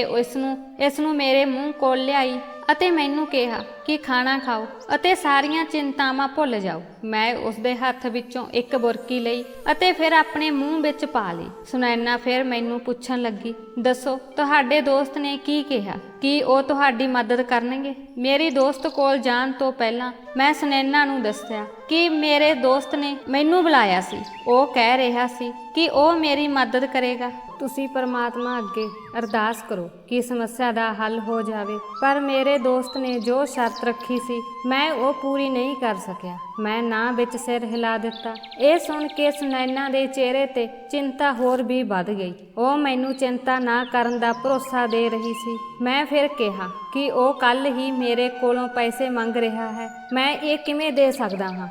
ਇਸ ਨੂੰ ਮੇਰੇ ਮੂੰਹ ਕੋਲ ਲਿਆਈ ਅਤੇ ਮੈਨੂੰ ਕਿਹਾ ਕਿ ਖਾਣਾ ਖਾਓ ਅਤੇ ਸਾਰੀਆਂ ਚਿੰਤਾਵਾਂ ਭੁੱਲ ਜਾਓ। ਮੈਂ ਉਸਦੇ ਹੱਥ ਵਿੱਚੋਂ ਇੱਕ ਬੁਰਕੀ ਲਈ ਅਤੇ ਫਿਰ ਆਪਣੇ ਮੂੰਹ ਵਿੱਚ ਪਾ ਲਈ। ਸੁਨੈਨਾ ਫਿਰ ਮੈਨੂੰ ਪੁੱਛਣ ਲੱਗੀ, ਦੱਸੋ ਤੁਹਾਡੇ ਦੋਸਤ ਨੇ ਕੀ ਕਿਹਾ? ਕੀ ਉਹ ਤੁਹਾਡੀ ਮਦਦ ਕਰਨਗੇ? ਮੇਰੀ ਦੋਸਤ ਕੋਲ ਜਾਣ ਤੋਂ ਪਹਿਲਾਂ ਮੈਂ ਸੁਨੈਨਾ ਨੂੰ ਦੱਸਿਆ ਕਿ ਮੇਰੇ ਦੋਸਤ ਨੇ ਮੈਨੂੰ ਬੁਲਾਇਆ ਸੀ। ਉਹ ਕਹਿ ਰਿਹਾ ਸੀ ਕਿ ਉਹ ਮੇਰੀ ਮਦਦ ਕਰੇਗਾ। ਤੁਸੀਂ ਪਰਮਾਤਮਾ ਅੱਗੇ ਅਰਦਾਸ ਕਰੋ ਕਿ ਸਮੱਸਿਆ ਦਾ ਹੱਲ ਹੋ ਜਾਵੇ। ਪਰ ਮੇਰੇ ਦੋਸਤ ਨੇ ਜੋ ਸ਼ਰਤ ਰੱਖੀ ਸੀ, ਮੈਂ ਉਹ ਪੂਰੀ ਨਹੀਂ ਕਰ ਸਕਿਆ। ਮੈਂ ਨਾ ਵਿੱਚ ਸਿਰ ਹਿਲਾ ਦਿੱਤਾ। ਇਹ ਸੁਣ ਕੇ ਸੁਨੈਨਾ ਦੇ ਚਿਹਰੇ ਤੇ ਚਿੰਤਾ ਹੋਰ ਵੀ ਵੱਧ ਗਈ। ਉਹ ਮੈਨੂੰ ਚਿੰਤਾ ਨਾ ਕਰਨ ਦਾ ਭਰੋਸਾ ਦੇ ਰਹੀ ਸੀ। ਮੈਂ ਫਿਰ ਕਿਹਾ ਕਿ ਉਹ ਕੱਲ ਹੀ ਮੇਰੇ ਕੋਲੋਂ ਪੈਸੇ ਮੰਗ ਰਿਹਾ ਹੈ। ਮੈਂ ਇਹ ਕਿਵੇਂ ਦੇ ਸਕਦਾ ਹਾਂ?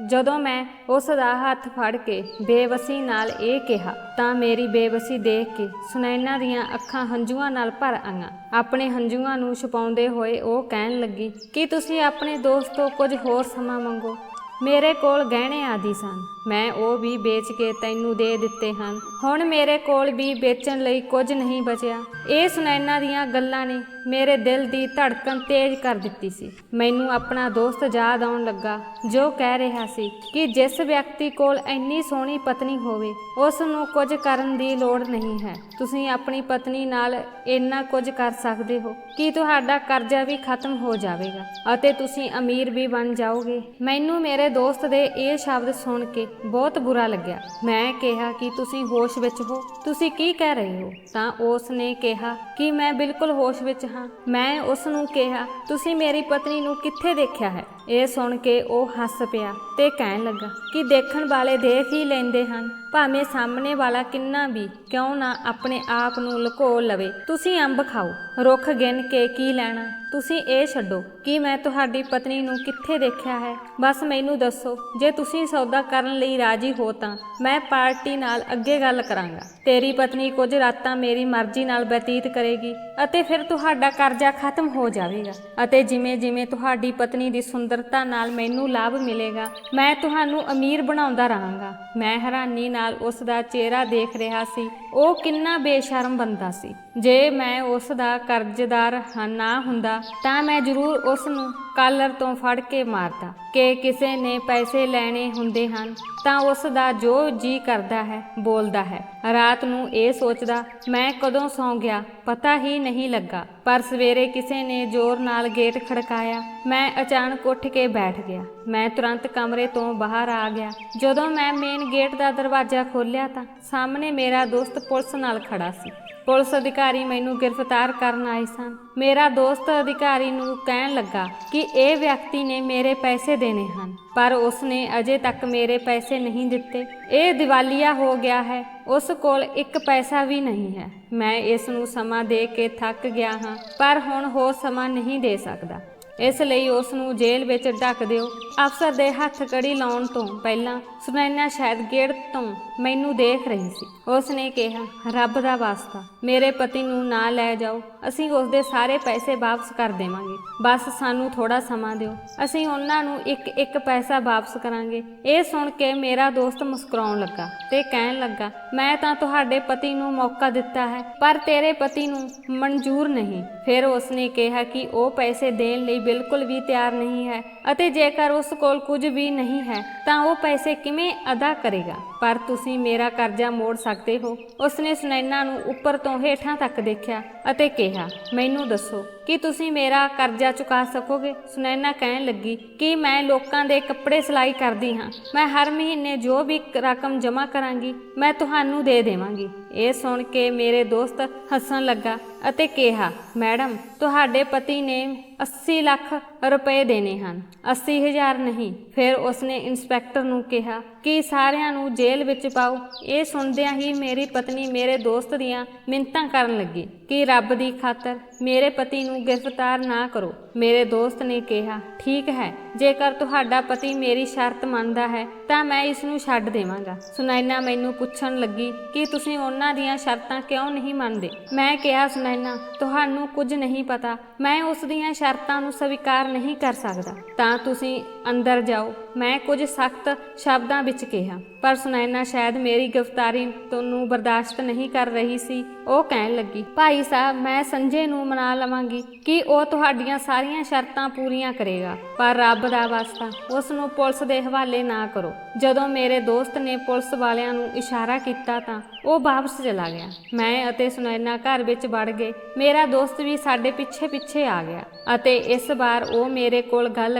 ਜਦੋਂ ਮੈਂ ਉਸ ਦਾ ਹੱਥ ਫੜ ਕੇ ਬੇਵਸੀ ਨਾਲ ਇਹ ਕਿਹਾ ਤਾਂ ਮੇਰੀ ਬੇਵਸੀ ਦੇਖ ਕੇ ਸੁਨੈਨਾ ਦੀਆਂ ਅੱਖਾਂ ਹੰਝੂਆਂ ਨਾਲ ਭਰ ਆਈਆਂ। ਆਪਣੇ ਹੰਝੂਆਂ ਨੂੰ ਛੁਪਾਉਂਦੇ ਹੋਏ ਉਹ ਕਹਿਣ ਲੱਗੀ ਕਿ ਤੁਸੀਂ ਆਪਣੇ ਦੋਸਤ ਤੋਂ ਕੁਝ ਹੋਰ ਸਮਾਂ ਮੰਗੋ। ਮੇਰੇ ਕੋਲ ਗਹਿਣੇ ਆਦਿ ਸਨ, ਮੈਂ ਉਹ ਵੀ ਵੇਚ ਕੇ ਤੈਨੂੰ ਦੇ ਦਿੱਤੇ ਹਨ। ਹੁਣ ਮੇਰੇ ਕੋਲ ਵੀ ਵੇਚਣ ਲਈ ਕੁਝ ਨਹੀਂ ਬਚਿਆ। ਇਹ ਸੁਨੈਨਾ ਦੀਆਂ ਗੱਲਾਂ ਨੇ ਮੇਰੇ ਦਿਲ ਦੀ ਧੜਕਣ ਤੇਜ਼ ਕਰ ਦਿੱਤੀ ਸੀ। ਮੈਨੂੰ ਆਪਣਾ ਦੋਸਤ ਯਾਦ ਆਉਣ ਲੱਗਾ ਜੋ ਕਹਿ ਰਿਹਾ ਸੀ ਕਿ ਜਿਸ ਵਿਅਕਤੀ ਕੋਲ ਇੰਨੀ ਸੋਹਣੀ ਪਤਨੀ ਹੋਵੇ, ਉਸ ਨੂੰ ਕੁਝ ਕਰਨ ਦੀ ਲੋੜ ਨਹੀਂ ਹੈ। ਤੁਸੀਂ ਆਪਣੀ ਪਤਨੀ ਨਾਲ ਇੰਨਾ ਕੁਝ ਕਰ ਸਕਦੇ ਹੋ ਕਿ ਤੁਹਾਡਾ ਕਰਜ਼ਾ ਵੀ ਖਤਮ ਹੋ ਜਾਵੇਗਾ ਅਤੇ ਤੁਸੀਂ ਅਮੀਰ ਵੀ ਬਣ ਜਾਓਗੇ। ਮੈਨੂੰ ਮੇਰੇ ਦੋਸਤ ਦੇ ਇਹ ਸ਼ਬਦ ਸੁਣ ਕੇ ਬਹੁਤ ਬੁਰਾ ਲੱਗਿਆ। ਮੈਂ ਕਿਹਾ ਕਿ ਤੁਸੀਂ ਹੋਸ਼ ਵਿੱਚ ਹੋ? ਤੁਸੀਂ ਕੀ ਕਹਿ ਰਹੇ ਹੋ? ਤਾਂ ਉਸ ਨੇ ਕਿਹਾ ਕਿ ਮੈਂ ਬਿਲਕੁਲ ਹੋਸ਼ ਵਿੱਚ ਹਾਂ। ਮੈਂ ਉਸ ਨੂੰ ਕਿਹਾ, ਤੁਸੀਂ ਮੇਰੀ ਪਤਨੀ ਨੂੰ ਕਿੱਥੇ ਦੇਖਿਆ ਹੈ? ਇਹ ਸੁਣ ਕੇ ਉਹ ਹੱਸ ਪਿਆ ਤੇ ਕਹਿਣ ਲੱਗਾ ਕਿ ਦੇਖਣ ਵਾਲੇ ਦੇਖ ਹੀ ਲੈਂਦੇ ਹਨ, ਭਾਵੇਂ ਸਾਹਮਣੇ ਵਾਲਾ ਕਿੰਨਾ ਵੀ ਕਿਉਂ ਨਾ ਆਪਣੇ ਆਪ ਨੂੰ ਲੁਕੋ ਲਵੇ। ਤੁਸੀਂ ਅੰਬ ਖਾਓ, ਰੁੱਖ ਗਿਣ ਕੇ ਕੀ ਲੈਣਾ? ਤੁਸੀਂ ਇਹ ਛੱਡੋ ਕਿ ਮੈਂ ਤੁਹਾਡੀ ਪਤਨੀ ਨੂੰ ਕਿੱਥੇ ਦੇਖਿਆ ਹੈ। ਬਸ ਮੈਨੂੰ ਦੱਸੋ, ਜੇ ਤੁਸੀਂ ਸੌਦਾ ਕਰਨ ਲਈ ਰਾਜੀ ਹੋ ਤਾਂ ਮੈਂ ਪਾਰਟੀ ਨਾਲ ਅੱਗੇ ਗੱਲ ਕਰਾਂਗਾ। ਤੇਰੀ ਪਤਨੀ ਕੁਝ ਰਾਤਾਂ ਮੇਰੀ ਮਰਜ਼ੀ ਨਾਲ ਬਤੀਤ ਕਰੇਗੀ ਅਤੇ ਫਿਰ ਤੁਹਾਡਾ ਕਰਜ਼ਾ ਖਤਮ ਹੋ ਜਾਵੇਗਾ ਅਤੇ ਜਿਵੇਂ ਜਿਵੇਂ ਤੁਹਾਡੀ ਪਤਨੀ ਦੀ ਸੁੰਦਰਤਾ ਨਾਲ ਮੈਨੂੰ ਲਾਭ ਮਿਲੇਗਾ, ਮੈਂ ਤੁਹਾਨੂੰ ਅਮੀਰ ਬਣਾਉਂਦਾ ਰਹਾਂਗਾ। ਮੈਂ ਹੈਰਾਨੀ ਨਾਲ ਉਸ ਦਾ ਚਿਹਰਾ ਦੇਖ ਰਿਹਾ ਸੀ। ਉਹ ਕਿੰਨਾ ਬੇਸ਼ਰਮ ਬੰਦਾ ਸੀ। ਜੇ ਮੈਂ ਉਸ ਦਾ ਕਰਜ਼ਦਾਰ ਨਾ ਹੁੰਦਾ ਤਾਂ ਮੈਂ ਜ਼ਰੂਰ ਉਸ ਨੂੰ ਕਾਲਰ ਤੋਂ ਫੜ ਕੇ ਮਾਰਦਾ। ਕਿ ਕਿਸੇ ਨੇ ਪੈਸੇ ਲੈਣੇ ਹੁੰਦੇ ਹਨ ਤਾਂ ਉਸ ਦਾ ਜੋ ਜੀ ਕਰਦਾ ਹੈ ਬੋਲਦਾ ਹੈ। ਰਾਤ ਨੂੰ ਇਹ ਸੋਚਦਾ ਮੈਂ ਕਦੋਂ ਸੌਂ ਗਿਆ ਪਤਾ ਹੀ ਨਹੀਂ ਲੱਗਾ, ਪਰ ਸਵੇਰੇ ਕਿਸੇ ਨੇ ਜ਼ੋਰ ਨਾਲ ਗੇਟ ਖੜਕਾਇਆ। ਮੈਂ ਅਚਾਨਕ ਉੱਠ ਕੇ ਬੈਠ ਗਿਆ। ਮੈਂ ਤੁਰੰਤ ਕਮਰੇ ਤੋਂ ਬਾਹਰ ਆ ਗਿਆ। ਜਦੋਂ ਮੈਂ ਮੇਨ ਗੇਟ ਦਾ ਦਰਵਾਜ਼ਾ ਖੋਲ੍ਹਿਆ ਤਾਂ ਸਾਹਮਣੇ ਮੇਰਾ ਦੋਸਤ ਪੁਲਿਸ ਨਾਲ ਖੜਾ ਸੀ। ਪੁਲਿਸ ਅਧਿਕਾਰੀ ਮੈਨੂੰ ਗ੍ਰਿਫਤਾਰ ਕਰਨ ਆਏ ਸਨ। ਮੇਰਾ ਦੋਸਤ ਅਧਿਕਾਰੀ ਨੂੰ ਕਹਿਣ ਲੱਗਾ ਕਿ ਇਹ ਵਿਅਕਤੀ ਨੇ ਮੇਰੇ ਪੈਸੇ ਦੇਣੇ ਹਨ, ਪਰ ਉਸਨੇ ਅਜੇ ਤੱਕ ਮੇਰੇ ਪੈਸੇ ਨਹੀਂ ਦਿੱਤੇ। ਇਹ ਦੀਵਾਲੀਆ ਹੋ ਗਿਆ ਹੈ, ਉਸ ਕੋਲ ਇੱਕ ਪੈਸਾ ਵੀ ਨਹੀਂ ਹੈ। ਮੈਂ ਇਸ ਨੂੰ ਸਮਾਂ ਦੇ ਕੇ ਥੱਕ ਗਿਆ ਹਾਂ, ਪਰ ਹੁਣ ਹੋਰ ਸਮਾਂ ਨਹੀਂ ਦੇ ਸਕਦਾ। ਇਸ ਲਈ ਉਸ ਨੂੰ ਜੇਲ੍ਹ ਵਿੱਚ ਢੱਕ ਦਿਓ। ਅਫਸਰ ਦੇ ਹੱਥ ਕੜੀ ਲਾਉਣ ਤੋਂ ਪਹਿਲਾਂ ਸੁਨੈਨਾ ਸ਼ਾਇਦ ਗੇਟ ਤੋਂ ਮੈਨੂੰ ਦੇਖ ਰਹੀ ਸੀ। ਉਸ ਨੇ ਕਿਹਾ, ਰੱਬ ਦਾ ਵਾਸਤਾ ਮੇਰੇ ਪਤੀ ਨੂੰ ਨਾ ਲੈ ਜਾਓ, ਅਸੀਂ ਉਸ ਦੇ ਸਾਰੇ ਪੈਸੇ ਵਾਪਸ ਕਰ ਦੇਵਾਂਗੇ, ਬਸ ਸਾਨੂੰ ਥੋੜਾ ਸਮਾਂ ਦਿਓ, ਅਸੀਂ ਉਹਨਾਂ ਨੂੰ ਇੱਕ ਇੱਕ ਪੈਸਾ ਵਾਪਸ ਕਰਾਂਗੇ। ਇਹ ਸੁਣ ਕੇ ਮੇਰਾ ਦੋਸਤ ਮੁਸਕਰਾਉਣ ਲੱਗਾ ਤੇ ਕਹਿਣ ਲੱਗਾ, ਮੈਂ ਤਾਂ ਤੁਹਾਡੇ ਪਤੀ ਨੂੰ ਮੌਕਾ ਦਿੱਤਾ ਹੈ ਪਰ ਤੇਰੇ ਪਤੀ ਨੂੰ ਮਨਜ਼ੂਰ ਨਹੀਂ। ਫਿਰ ਉਸਨੇ ਕਿਹਾ ਕਿ ਉਹ ਪੈਸੇ ਦੇਣ ਲਈ ਬਿਲਕੁਲ ਵੀ ਤਿਆਰ ਨਹੀਂ ਹੈ ਅਤੇ ਜੇਕਰ ਉਸ ਕੋਲ ਕੁਝ ਵੀ ਨਹੀਂ ਹੈ ਤਾਂ ਉਹ ਪੈਸੇ ਕਿਵੇਂ ਅਦਾ ਕਰੇਗਾ, ਪਰ ਤੁਸੀਂ ਮੇਰਾ ਕਰਜ਼ਾ ਮੋੜ ਸਕਦੇ ਹੋ। ਉਸਨੇ ਸੁਨੈਨਾ ਨੂੰ ਉੱਪਰ ਤੋਂ ਹੇਠਾਂ ਤੱਕ ਦੇਖਿਆ ਅਤੇ ਕਿਹਾ, ਮੈਨੂੰ ਦੱਸੋ ਕਿ ਤੁਸੀਂ ਮੇਰਾ ਕਰਜ਼ਾ ਚੁਕਾ ਸਕੋਗੇ। ਸੁਨੈਨਾ ਕਹਿਣ ਲੱਗੀ ਕਿ ਮੈਂ ਲੋਕਾਂ ਦੇ ਕੱਪੜੇ ਸਿਲਾਈ ਕਰਦੀ ਹਾਂ, ਮੈਂ ਹਰ ਮਹੀਨੇ ਜੋ ਵੀ ਰਕਮ ਜਮ੍ਹਾਂ ਕਰਾਂਗੀ ਮੈਂ ਤੁਹਾਨੂੰ ਦੇ ਦੇਵਾਂਗੀ। ਇਹ ਸੁਣ ਕੇ ਮੇਰੇ ਦੋਸਤ ਹੱਸਣ ਲੱਗਾ ਅਤੇ ਕਿਹਾ, ਮੈਡਮ ਤੁਹਾਡੇ ਪਤੀ ਨੇ 80 ਲੱਖ ਰੁਪਏ ਦੇਣੇ ਹਨ, 80,000 ਨਹੀਂ। ਫਿਰ ਉਸਨੇ ਇੰਸਪੈਕਟਰ ਨੂੰ ਕਿਹਾ ਕਿ ਸਾਰਿਆਂ ਨੂੰ ਜੇਲ੍ਹ ਵਿੱਚ ਪਾਓ। ਇਹ ਸੁਣਦਿਆਂ ਹੀ ਮੇਰੀ ਪਤਨੀ ਮੇਰੇ ਦੋਸਤ ਦੀਆਂ ਮਿੰਨਤਾਂ ਕਰਨ ਲੱਗੀ ਕਿ ਰੱਬ ਦੀ ਖਾਤਰ ਮੇਰੇ ਪਤੀ ਨੂੰ ਗ੍ਰਿਫਤਾਰ ਨਾ ਕਰੋ। ਮੇਰੇ ਦੋਸਤ ਨੇ ਕਿਹਾ, ਠੀਕ ਹੈ, ਜੇਕਰ ਤੁਹਾਡਾ ਪਤੀ ਮੇਰੀ ਸ਼ਰਤ ਮੰਨਦਾ ਹੈ ਤਾਂ ਮੈਂ ਇਸ ਨੂੰ ਛੱਡ ਦੇਵਾਂਗਾ। ਸੁਨੈਨਾ ਮੈਨੂੰ ਪੁੱਛਣ ਲੱਗੀ ਕਿ ਤੁਸੀਂ ਉਹਨਾਂ ਦੀਆਂ ਸ਼ਰਤਾਂ ਕਿਉਂ ਨਹੀਂ ਮੰਨਦੇ। ਮੈਂ ਕਿਹਾ, ਸੁਨੈਨਾ ਤੁਹਾਨੂੰ ਕੁਝ ਨਹੀਂ ਪਤਾ, ਮੈਂ ਉਸ ਦੀਆਂ ਸ਼ਰਤਾਂ ਨੂੰ ਸਵੀਕਾਰ ਨਹੀਂ ਕਰ ਸਕਦਾ। ਤਾਂ ਤੁਸੀਂ ਅੰਦਰ ਜਾਓ, ਮੈਂ ਕੁਝ ਸਖਤ ਸ਼ਬਦਾਂ ਵਿੱਚ ਕਿਹਾ। ਪਰ ਸੁਨੈਨਾ ਸ਼ਾਇਦ ਮੇਰੀ ਗ੍ਰਿਫਤਾਰੀ ਨੂੰ ਬਰਦਾਸ਼ਤ ਨਹੀਂ ਕਰ ਰਹੀ ਸੀ। ਉਹ ਕਹਿਣ ਲੱਗੀ, ਭਾਈ ਸਾਹਿਬ ਮੈਂ ਸੰਜੇ ਨੂੰ ਮਨਾ ਲਵਾਂਗੀ ਕਿ ਉਹ ਤੁਹਾਡੀਆਂ ਸਾਰੀਆਂ ਸ਼ਰਤਾਂ ਪੂਰੀਆਂ ਕਰੇਗਾ, ਪਰ ਰੱਬ ਦਾ ਵਾਸਤਾ ਉਸ ਨੂੰ ਪੁਲਿਸ ਦੇ ਹਵਾਲੇ ਨਾ ਕਰੋ। ਜਦੋਂ ਮੇਰੇ ਦੋਸਤ ਨੇ ਪੁਲਿਸ ਵਾਲਿਆਂ ਨੂੰ ਇਸ਼ਾਰਾ ਕੀਤਾ ਤਾਂ ਉਹ ਵਾਪਸ ਚਲਾ ਗਿਆ। ਮੈਂ ਅਤੇ ਸੁਨੈਨਾ ਘਰ ਵਿੱਚ ਵੜ ਗਏ। ਮੇਰਾ ਦੋਸਤ ਵੀ ਸਾਡੇ ਪਿੱਛੇ ਪਿੱਛੇ ਆ ਗਿਆ ਅਤੇ ਇਸ ਵਾਰ ਉਹ ਮੇਰੇ ਕੋਲ ਗੱਲ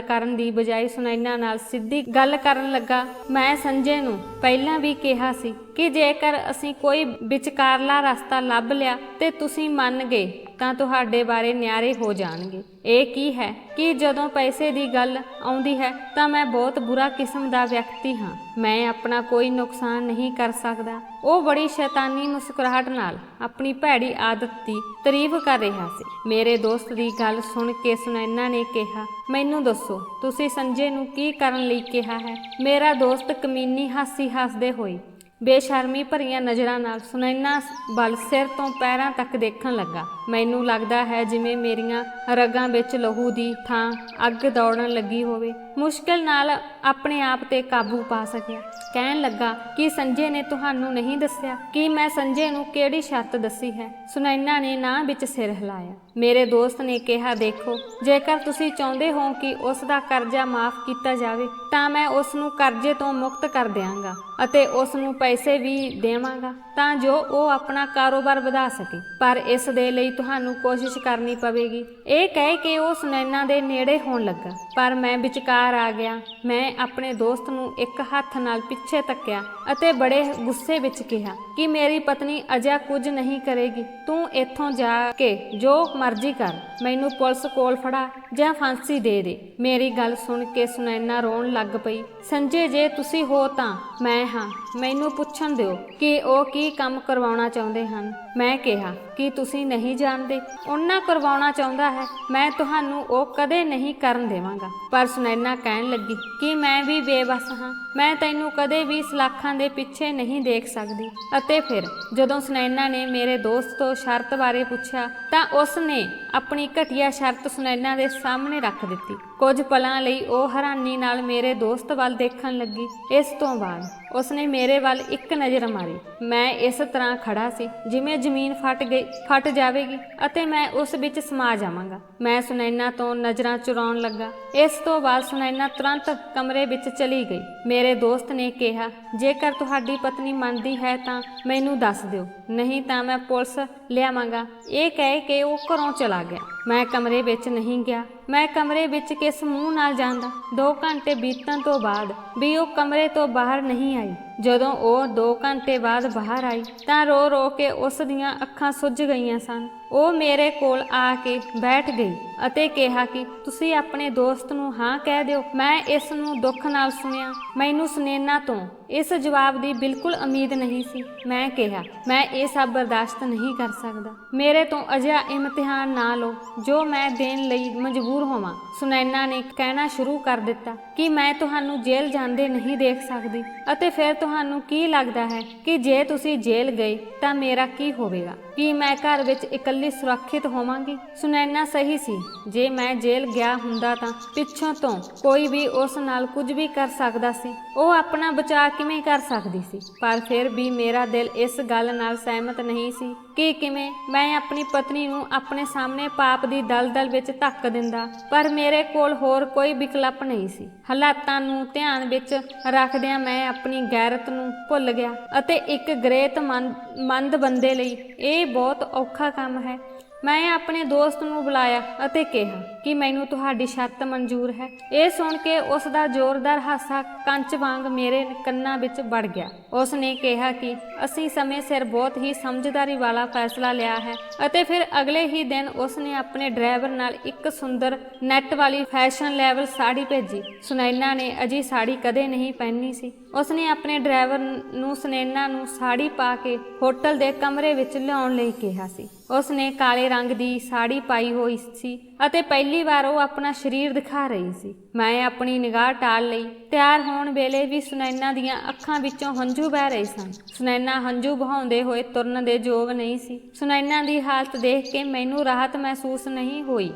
ਕਰਨ ਦੀ ਬਜਾਏ ਸੁਨੈਨਾ ਨਾਲ ਸਿੱਧੀ ਗੱਲ ਕਰਨ ਲੱਗਾ। ਮੈਂ ਸੰਜੇ ਨੂੰ ਪਹਿਲਾਂ ਵੀ ਕਿਹਾ ਸੀ ਕਿ ਜੇਕਰ ਅਸੀਂ ਕੋਈ ਵਿਚਕਾਰਲਾ ਰਸਤਾ ਲੱਭ ਲਿਆ ਤੇ ਤੁਸੀਂ ਮੰਨ ਗਏ ਤਾਂ ਤੁਹਾਡੇ ਬਾਰੇ ਨਿਆਰੇ ਹੋ ਜਾਣਗੇ। ਇਹ ਕੀ ਹੈ ਕਿ ਜਦੋਂ ਪੈਸੇ ਦੀ ਗੱਲ ਆਉਂਦੀ ਹੈ ਤਾਂ ਮੈਂ ਬਹੁਤ ਬੁਰਾ ਕਿਸਮ ਦਾ ਵਿਅਕਤੀ ਹਾਂ, ਮੈਂ ਆਪਣਾ ਕੋਈ ਨੁਕਸਾਨ ਨਹੀਂ ਕਰ ਸਕਦਾ। ਉਹ ਬੜੀ ਸ਼ੈਤਾਨੀ ਮੁਸਕਰਾਹਟ ਨਾਲ ਆਪਣੀ ਭੈੜੀ ਆਦਤ ਦੀ ਤਾਰੀਫ ਕਰ ਰਿਹਾ ਸੀ। ਮੇਰੇ ਦੋਸਤ ਦੀ ਗੱਲ ਸੁਣ ਕੇ ਸੁਨੈਨਾ ਨੇ ਕਿਹਾ, ਮੈਨੂੰ ਦੱਸੋ ਤੁਸੀਂ ਸੰਜੇ ਨੂੰ ਕੀ ਕਰਨ ਲਈ ਕਿਹਾ ਹੈ। ਮੇਰਾ ਦੋਸਤ ਕਮੀਨੀ ਹਾਸੀ ਹੱਸਦੇ ਹੋਏ ਬੇਸ਼ਰਮੀ ਭਰੀਆਂ ਨਜ਼ਰਾਂ ਨਾਲ ਸੁਨੈਨਾ ਵੱਲ ਸਿਰ ਤੋਂ ਪੈਰਾਂ ਤੱਕ ਦੇਖਣ ਲੱਗਾ। ਮੈਨੂੰ ਲੱਗਦਾ ਹੈ ਜਿਵੇਂ ਮੇਰੀਆਂ ਰਗਾਂ ਵਿੱਚ ਲਹੂ ਦੀ ਥਾਂ ਅੱਗ ਦੌੜਨ ਲੱਗੀ ਹੋਵੇ। ਮੁਸ਼ਕਿਲ ਨਾਲ ਆਪਣੇ ਆਪ ਤੇ ਕਾਬੂ ਪਾ ਸਕਿਆ। ਕਹਿਣ ਲੱਗਾ ਕਿ ਸੰਜੇ ਨੇ ਤੁਹਾਨੂੰ ਨਹੀਂ ਦੱਸਿਆ ਕਿ ਮੈਂ ਸੰਜੇ ਨੂੰ ਕਿਹੜੀ ਸ਼ਰਤ ਦੱਸੀ ਹੈ। ਸੁਨੈਨਾ ਨੇ ਨਾ ਵਿੱਚ ਸਿਰ ਹਿਲਾਇਆ। ਮੇਰੇ ਦੋਸਤ ਨੇ ਕਿਹਾ, ਦੇਖੋ ਜੇਕਰ ਤੁਸੀਂ ਚਾਹੁੰਦੇ ਹੋ ਕਿ ਉਸ ਦਾ ਕਰਜ਼ਾ ਮਾਫ ਕੀਤਾ ਜਾਵੇ ਤਾਂ ਮੈਂ ਉਸ ਨੂੰ ਕਰਜ਼ੇ ਤੋਂ ਮੁਕਤ ਕਰ ਦਿਆਂਗਾ ਅਤੇ ਉਸ ਨੂੰ ਪੈਸੇ ਵੀ ਦੇਵਾਂਗਾ ਤਾਂ ਜੋ ਉਹ ਆਪਣਾ ਕਾਰੋਬਾਰ ਵਧਾ ਸਕੇ, ਪਰ ਇਸ ਦੇ ਲਈ ਤੁਹਾਨੂੰ ਕੋਸ਼ਿਸ਼ ਕਰਨੀ ਪਵੇਗੀ। ਇਹ ਕਹਿ ਕੇ ਉਹ ਸੁਨੈਨਾ ਦੇ ਨੇੜੇ ਹੋਣ ਲੱਗਾ, ਪਰ ਮੈਂ ਵਿਚਕਾਰ ਆ ਗਿਆ। ਮੈਂ ਆਪਣੇ ਦੋਸਤ ਨੂੰ ਇੱਕ ਹੱਥ ਨਾਲ ਪਿੱਛੇ ਧੱਕਿਆ ਅਤੇ ਬੜੇ ਗੁੱਸੇ ਵਿੱਚ ਕਿਹਾ ਕਿ ਮੇਰੀ ਪਤਨੀ ਅਜਿਹਾ ਕੁਝ ਨਹੀਂ ਕਰੇਗੀ। ਤੂੰ ਇੱਥੋਂ ਜਾ ਕੇ ਜੋ ਮਰਜ਼ੀ ਕਰ, ਮੈਨੂੰ ਪੁਲਿਸ ਕੋਲ ਫੜਾ ਜਾਂ ਫਾਂਸੀ ਦੇ ਦੇ। ਮੇਰੀ ਗੱਲ ਸੁਣ ਕੇ ਸੁਨੈਨਾ ਰੋਣ ਲੱਗ ਪਈ। ਸੰਜੇ ਜੇ ਤੁਸੀਂ ਹੋ ਤਾਂ ਮੈਂ ਹਾਂ, ਮੈਨੂੰ ਪੁੱਛਣ ਦਿਓ ਕਿ ਉਹ ਕੀ ਕੰਮ ਕਰਵਾਉਣਾ ਚਾਹੁੰਦੇ ਹਨ। ਮੈਂ ਕਿਹਾ ਕਿ ਤੁਸੀਂ ਨਹੀਂ ਜਾਣਦੇ, ਉਹਨਾਂ ਕਰਵਾਉਣਾ ਚਾਹੁੰਦਾ ਹੈ, ਮੈਂ ਤੁਹਾਨੂੰ ਉਹ ਕਦੇ ਨਹੀਂ ਕਰਨ ਦੇਵਾਂਗਾ। ਪਰ ਸੁਨੈਨਾ ਕਹਿਣ ਲੱਗੀ ਕਿ ਮੈਂ ਵੀ ਬੇਵੱਸ ਹਾਂ, ਮੈਂ ਤੈਨੂੰ ਕਦੇ ਵੀ ਸਲਾਖਾਂ ਦੇ ਪਿੱਛੇ ਨਹੀਂ ਦੇਖ ਸਕਦੀ। ਅਤੇ ਫਿਰ ਜਦੋਂ ਸੁਨੈਨਾ ਨੇ ਮੇਰੇ ਦੋਸਤ ਤੋਂ ਸ਼ਰਤ ਬਾਰੇ ਪੁੱਛਿਆ ਤਾਂ ਉਸ ਨੇ ਆਪਣੀ ਘਟੀਆ ਸ਼ਰਤ ਸੁਨੈਨਾ ਦੇ ਸਾਹਮਣੇ ਰੱਖ ਦਿੱਤੀ। ਕੁਝ ਪਲਾਂ ਲਈ ਉਹ ਹੈਰਾਨੀ ਨਾਲ ਮੇਰੇ ਦੋਸਤ ਵੱਲ ਦੇਖਣ ਲੱਗੀ। ਇਸ ਤੋਂ ਬਾਅਦ ਉਸਨੇ ਮੇਰੇ ਵੱਲ ਇੱਕ ਨਜ਼ਰ ਮਾਰੀ। ਮੈਂ ਇਸ ਤਰ੍ਹਾਂ ਖੜਾ ਸੀ ਜਿਵੇਂ ਜ਼ਮੀਨ ਫਟ ਜਾਵੇਗੀ ਅਤੇ ਮੈਂ ਉਸ ਵਿੱਚ ਸਮਾ ਜਾਵਾਂਗਾ। ਮੈਂ ਸੁਨੈਨਾ ਤੋਂ ਨਜ਼ਰਾਂ ਚੁਰਾਉਣ ਲੱਗਾ। ਇਸ ਤੋਂ ਬਾਅਦ ਸੁਨੈਨਾ ਤੁਰੰਤ ਕਮਰੇ ਵਿੱਚ ਚਲੀ ਗਈ। ਮੇਰੇ ਦੋਸਤ ਨੇ ਕਿਹਾ, ਜੇਕਰ ਤੁਹਾਡੀ ਪਤਨੀ ਮੰਨਦੀ ਹੈ ਤਾਂ ਮੈਨੂੰ ਦੱਸ ਦਿਓ, ਨਹੀਂ ਤਾਂ ਮੈਂ ਪੁਲਿਸ ਲਿਆਵਾਂਗਾ। ਇਹ ਕਹਿ ਕੇ ਉਹ ਘਰੋਂ ਚਲਾ ਗਿਆ। ਮੈਂ ਕਮਰੇ ਵਿੱਚ ਨਹੀਂ ਗਿਆ। ਮੈਂ ਕਮਰੇ ਵਿੱਚ ਕਿਸ ਮੂੰਹ ਨਾਲ ਜਾਂਦਾ। 2 ਘੰਟੇ ਬੀਤਣ ਤੋਂ ਬਾਅਦ ਵੀ ਉਹ ਕਮਰੇ ਤੋਂ ਬਾਹਰ ਨਹੀਂ ਆਈ। ਜਦੋਂ ਉਹ 2 ਘੰਟੇ ਬਾਅਦ ਬਾਹਰ ਆਈ ਤਾਂ ਰੋ ਰੋ ਕੇ ਉਸ ਦੀਆਂ ਅੱਖਾਂ ਸੁੱਜ ਗਈਆਂ ਸਨ। ਉਹ ਮੇਰੇ ਕੋਲ ਆ ਕੇ ਬੈਠ ਗਈ ਅਤੇ ਕਿਹਾ ਕਿ ਤੁਸੀਂ ਆਪਣੇ ਦੋਸਤ ਨੂੰ ਹਾਂ ਕਹਿ ਦਿਓ। ਮੈਂ ਇਸ ਨੂੰ ਦੁੱਖ ਨਾਲ ਸੁਣਿਆ। ਮੈਨੂੰ ਸੁਨੈਨਾ ਤੋਂ ਇਸ ਜਵਾਬ ਦੀ ਬਿਲਕੁਲ ਉਮੀਦ ਨਹੀਂ ਸੀ। ਮੈਂ ਕਿਹਾ, ਮੈਂ ਇਹ ਸਭ ਬਰਦਾਸ਼ਤ ਨਹੀਂ ਕਰ ਸਕਦਾ। ਮੇਰੇ ਤੋਂ ਅਜਿਹਾ ਇਮਤਿਹਾਨ ਨਾ ਲਓ ਜੋ ਮੈਂ ਦੇਣ ਲਈ ਮਜਬੂਰ ਹੋਵਾਂ। ਸੁਨੈਨਾ ਨੇ ਕਹਿਣਾ ਸ਼ੁਰੂ ਕਰ ਦਿੱਤਾ ਕਿ ਮੈਂ ਤੁਹਾਨੂੰ ਜੇਲ੍ਹ ਜਾਂਦੇ ਨਹੀਂ ਦੇਖ ਸਕਦੀ ਅਤੇ ਫਿਰ ਤੁਹਾਨੂੰ ਕੀ ਲੱਗਦਾ ਹੈ ਕਿ ਜੇ ਤੁਸੀਂ ਜੇਲ੍ਹ ਗਏ ਤਾਂ ਮੇਰਾ ਕੀ ਹੋਵੇਗਾ? ਕੀ ਮੈਂ ਘਰ ਵਿੱਚ ਇਕੱਲੀ ਸੁਰੱਖਿਅਤ ਹੋਵਾਂਗੀ? ਸੁਨੈਨਾ ਸਹੀ ਸੀ। ਜੇ ਮੈਂ ਜੇਲ੍ਹ ਗਿਆ ਹੁੰਦਾ ਤਾਂ ਪਿੱਛੋਂ ਤੋਂ ਕੋਈ ਵੀ ਉਸ ਨਾਲ ਕੁਝ ਵੀ ਕਰ ਸਕਦਾ ਸੀ। ਉਹ ਆਪਣਾ ਬਚਾਅ ਕਿਵੇਂ ਕਰ ਸਕਦੀ ਸੀ? ਪਰ ਫਿਰ ਵੀ ਮੇਰਾ ਦਿਲ ਇਸ ਗੱਲ ਨਾਲ ਸਹਿਮਤ ਨਹੀਂ ਸੀ ਕਿ ਕਿਵੇਂ ਮੈਂ ਆਪਣੀ ਪਤਨੀ ਨੂੰ ਆਪਣੇ ਸਾਹਮਣੇ ਪਾਪ ਦੀ ਦਲਦਲ ਵਿੱਚ ਧੱਕ ਦਿੰਦਾ। ਪਰ ਮੇਰੇ ਕੋਲ ਹੋਰ ਕੋਈ ਵਿਕਲਪ ਨਹੀਂ ਸੀ। ਹਾਲਾਤਾਂ ਨੂੰ ਧਿਆਨ ਵਿੱਚ ਰੱਖਦਿਆਂ ਮੈਂ ਆਪਣੀ ਗੈਰਤ ਨੂੰ ਭੁੱਲ ਗਿਆ ਅਤੇ ਇੱਕ ਗੈਰਤਮੰਦ ਬੰਦੇ ਲਈ ਇਹ ਬਹੁਤ ਔਖਾ ਕੰਮ ਹੈ। ਮੈਂ ਆਪਣੇ ਦੋਸਤ ਨੂੰ ਬੁਲਾਇਆ ਅਤੇ ਕਿਹਾ ਕਿ ਮੈਨੂੰ ਤੁਹਾਡੀ ਸ਼ਰਤ ਮਨਜ਼ੂਰ ਹੈ। ਇਹ ਸੁਣ ਕੇ ਉਸ ਦਾ ਜ਼ੋਰਦਾਰ ਹਾਸਾ ਕੰਚ ਵਾਂਗ ਮੇਰੇ ਕੰਨਾਂ ਵਿੱਚ ਵੜ ਗਿਆ। ਉਸ ਨੇ ਕਿਹਾ ਕਿ ਅਸੀਂ ਸਮੇਂ ਸਿਰ ਬਹੁਤ ਹੀ ਸਮਝਦਾਰੀ ਵਾਲਾ ਫੈਸਲਾ ਲਿਆ ਹੈ ਅਤੇ ਫਿਰ ਅਗਲੇ ਹੀ ਦਿਨ ਉਸ ਨੇ ਆਪਣੇ ਡਰਾਈਵਰ ਨਾਲ ਇੱਕ ਸੁੰਦਰ ਨੈਟ ਵਾਲੀ ਫੈਸ਼ਨ ਲੈਵਲ ਸਾੜੀ ਭੇਜੀ। ਸੁਨੈਨਾ ਨੇ ਅਜਿਹੀ ਸਾੜੀ ਕਦੇ ਨਹੀਂ ਪਹਿਨੀ ਸੀ। ਉਸ ਨੇ ਆਪਣੇ ਡਰਾਈਵਰ ਨੂੰ ਸੁਨੈਨਾ ਨੂੰ ਸਾੜੀ ਪਾ ਕੇ ਹੋਟਲ ਦੇ ਕਮਰੇ ਵਿੱਚ ਲਿਆਉਣ ਲਈ ਕਿਹਾ ਸੀ। ਉਸ ਨੇ ਕਾਲੇ ਰੰਗ ਦੀ ਸਾੜੀ ਪਾਈ ਹੋਈ ਸੀ ਅਤੇ ਪਹਿਲੀ ਵਾਰ ਉਹ ਆਪਣਾ ਸਰੀਰ ਦਿਖਾ ਰਹੀ ਸੀ। ਮੈਂ ਆਪਣੀ ਨਿਗਾਹ ਟਾਲ ਲਈ। ਤਿਆਰ ਹੋਣ ਵੇਲੇ ਵੀ ਸੁਨੈਨਾ ਦੀਆਂ ਅੱਖਾਂ ਵਿੱਚੋਂ ਹੰਝੂ ਵਹਿ ਰਹੇ ਸਨ। ਸੁਨੈਨਾ ਹੰਝੂ ਬਹਾਉਂਦੇ ਹੋਏ ਤੁਰਨ ਦੇ ਯੋਗ ਨਹੀਂ ਸੀ। ਸੁਨੈਨਾ ਦੀ ਹਾਲਤ ਦੇਖ ਕੇ ਮੈਨੂੰ ਰਾਹਤ ਮਹਿਸੂਸ ਨਹੀਂ ਹੋਈ।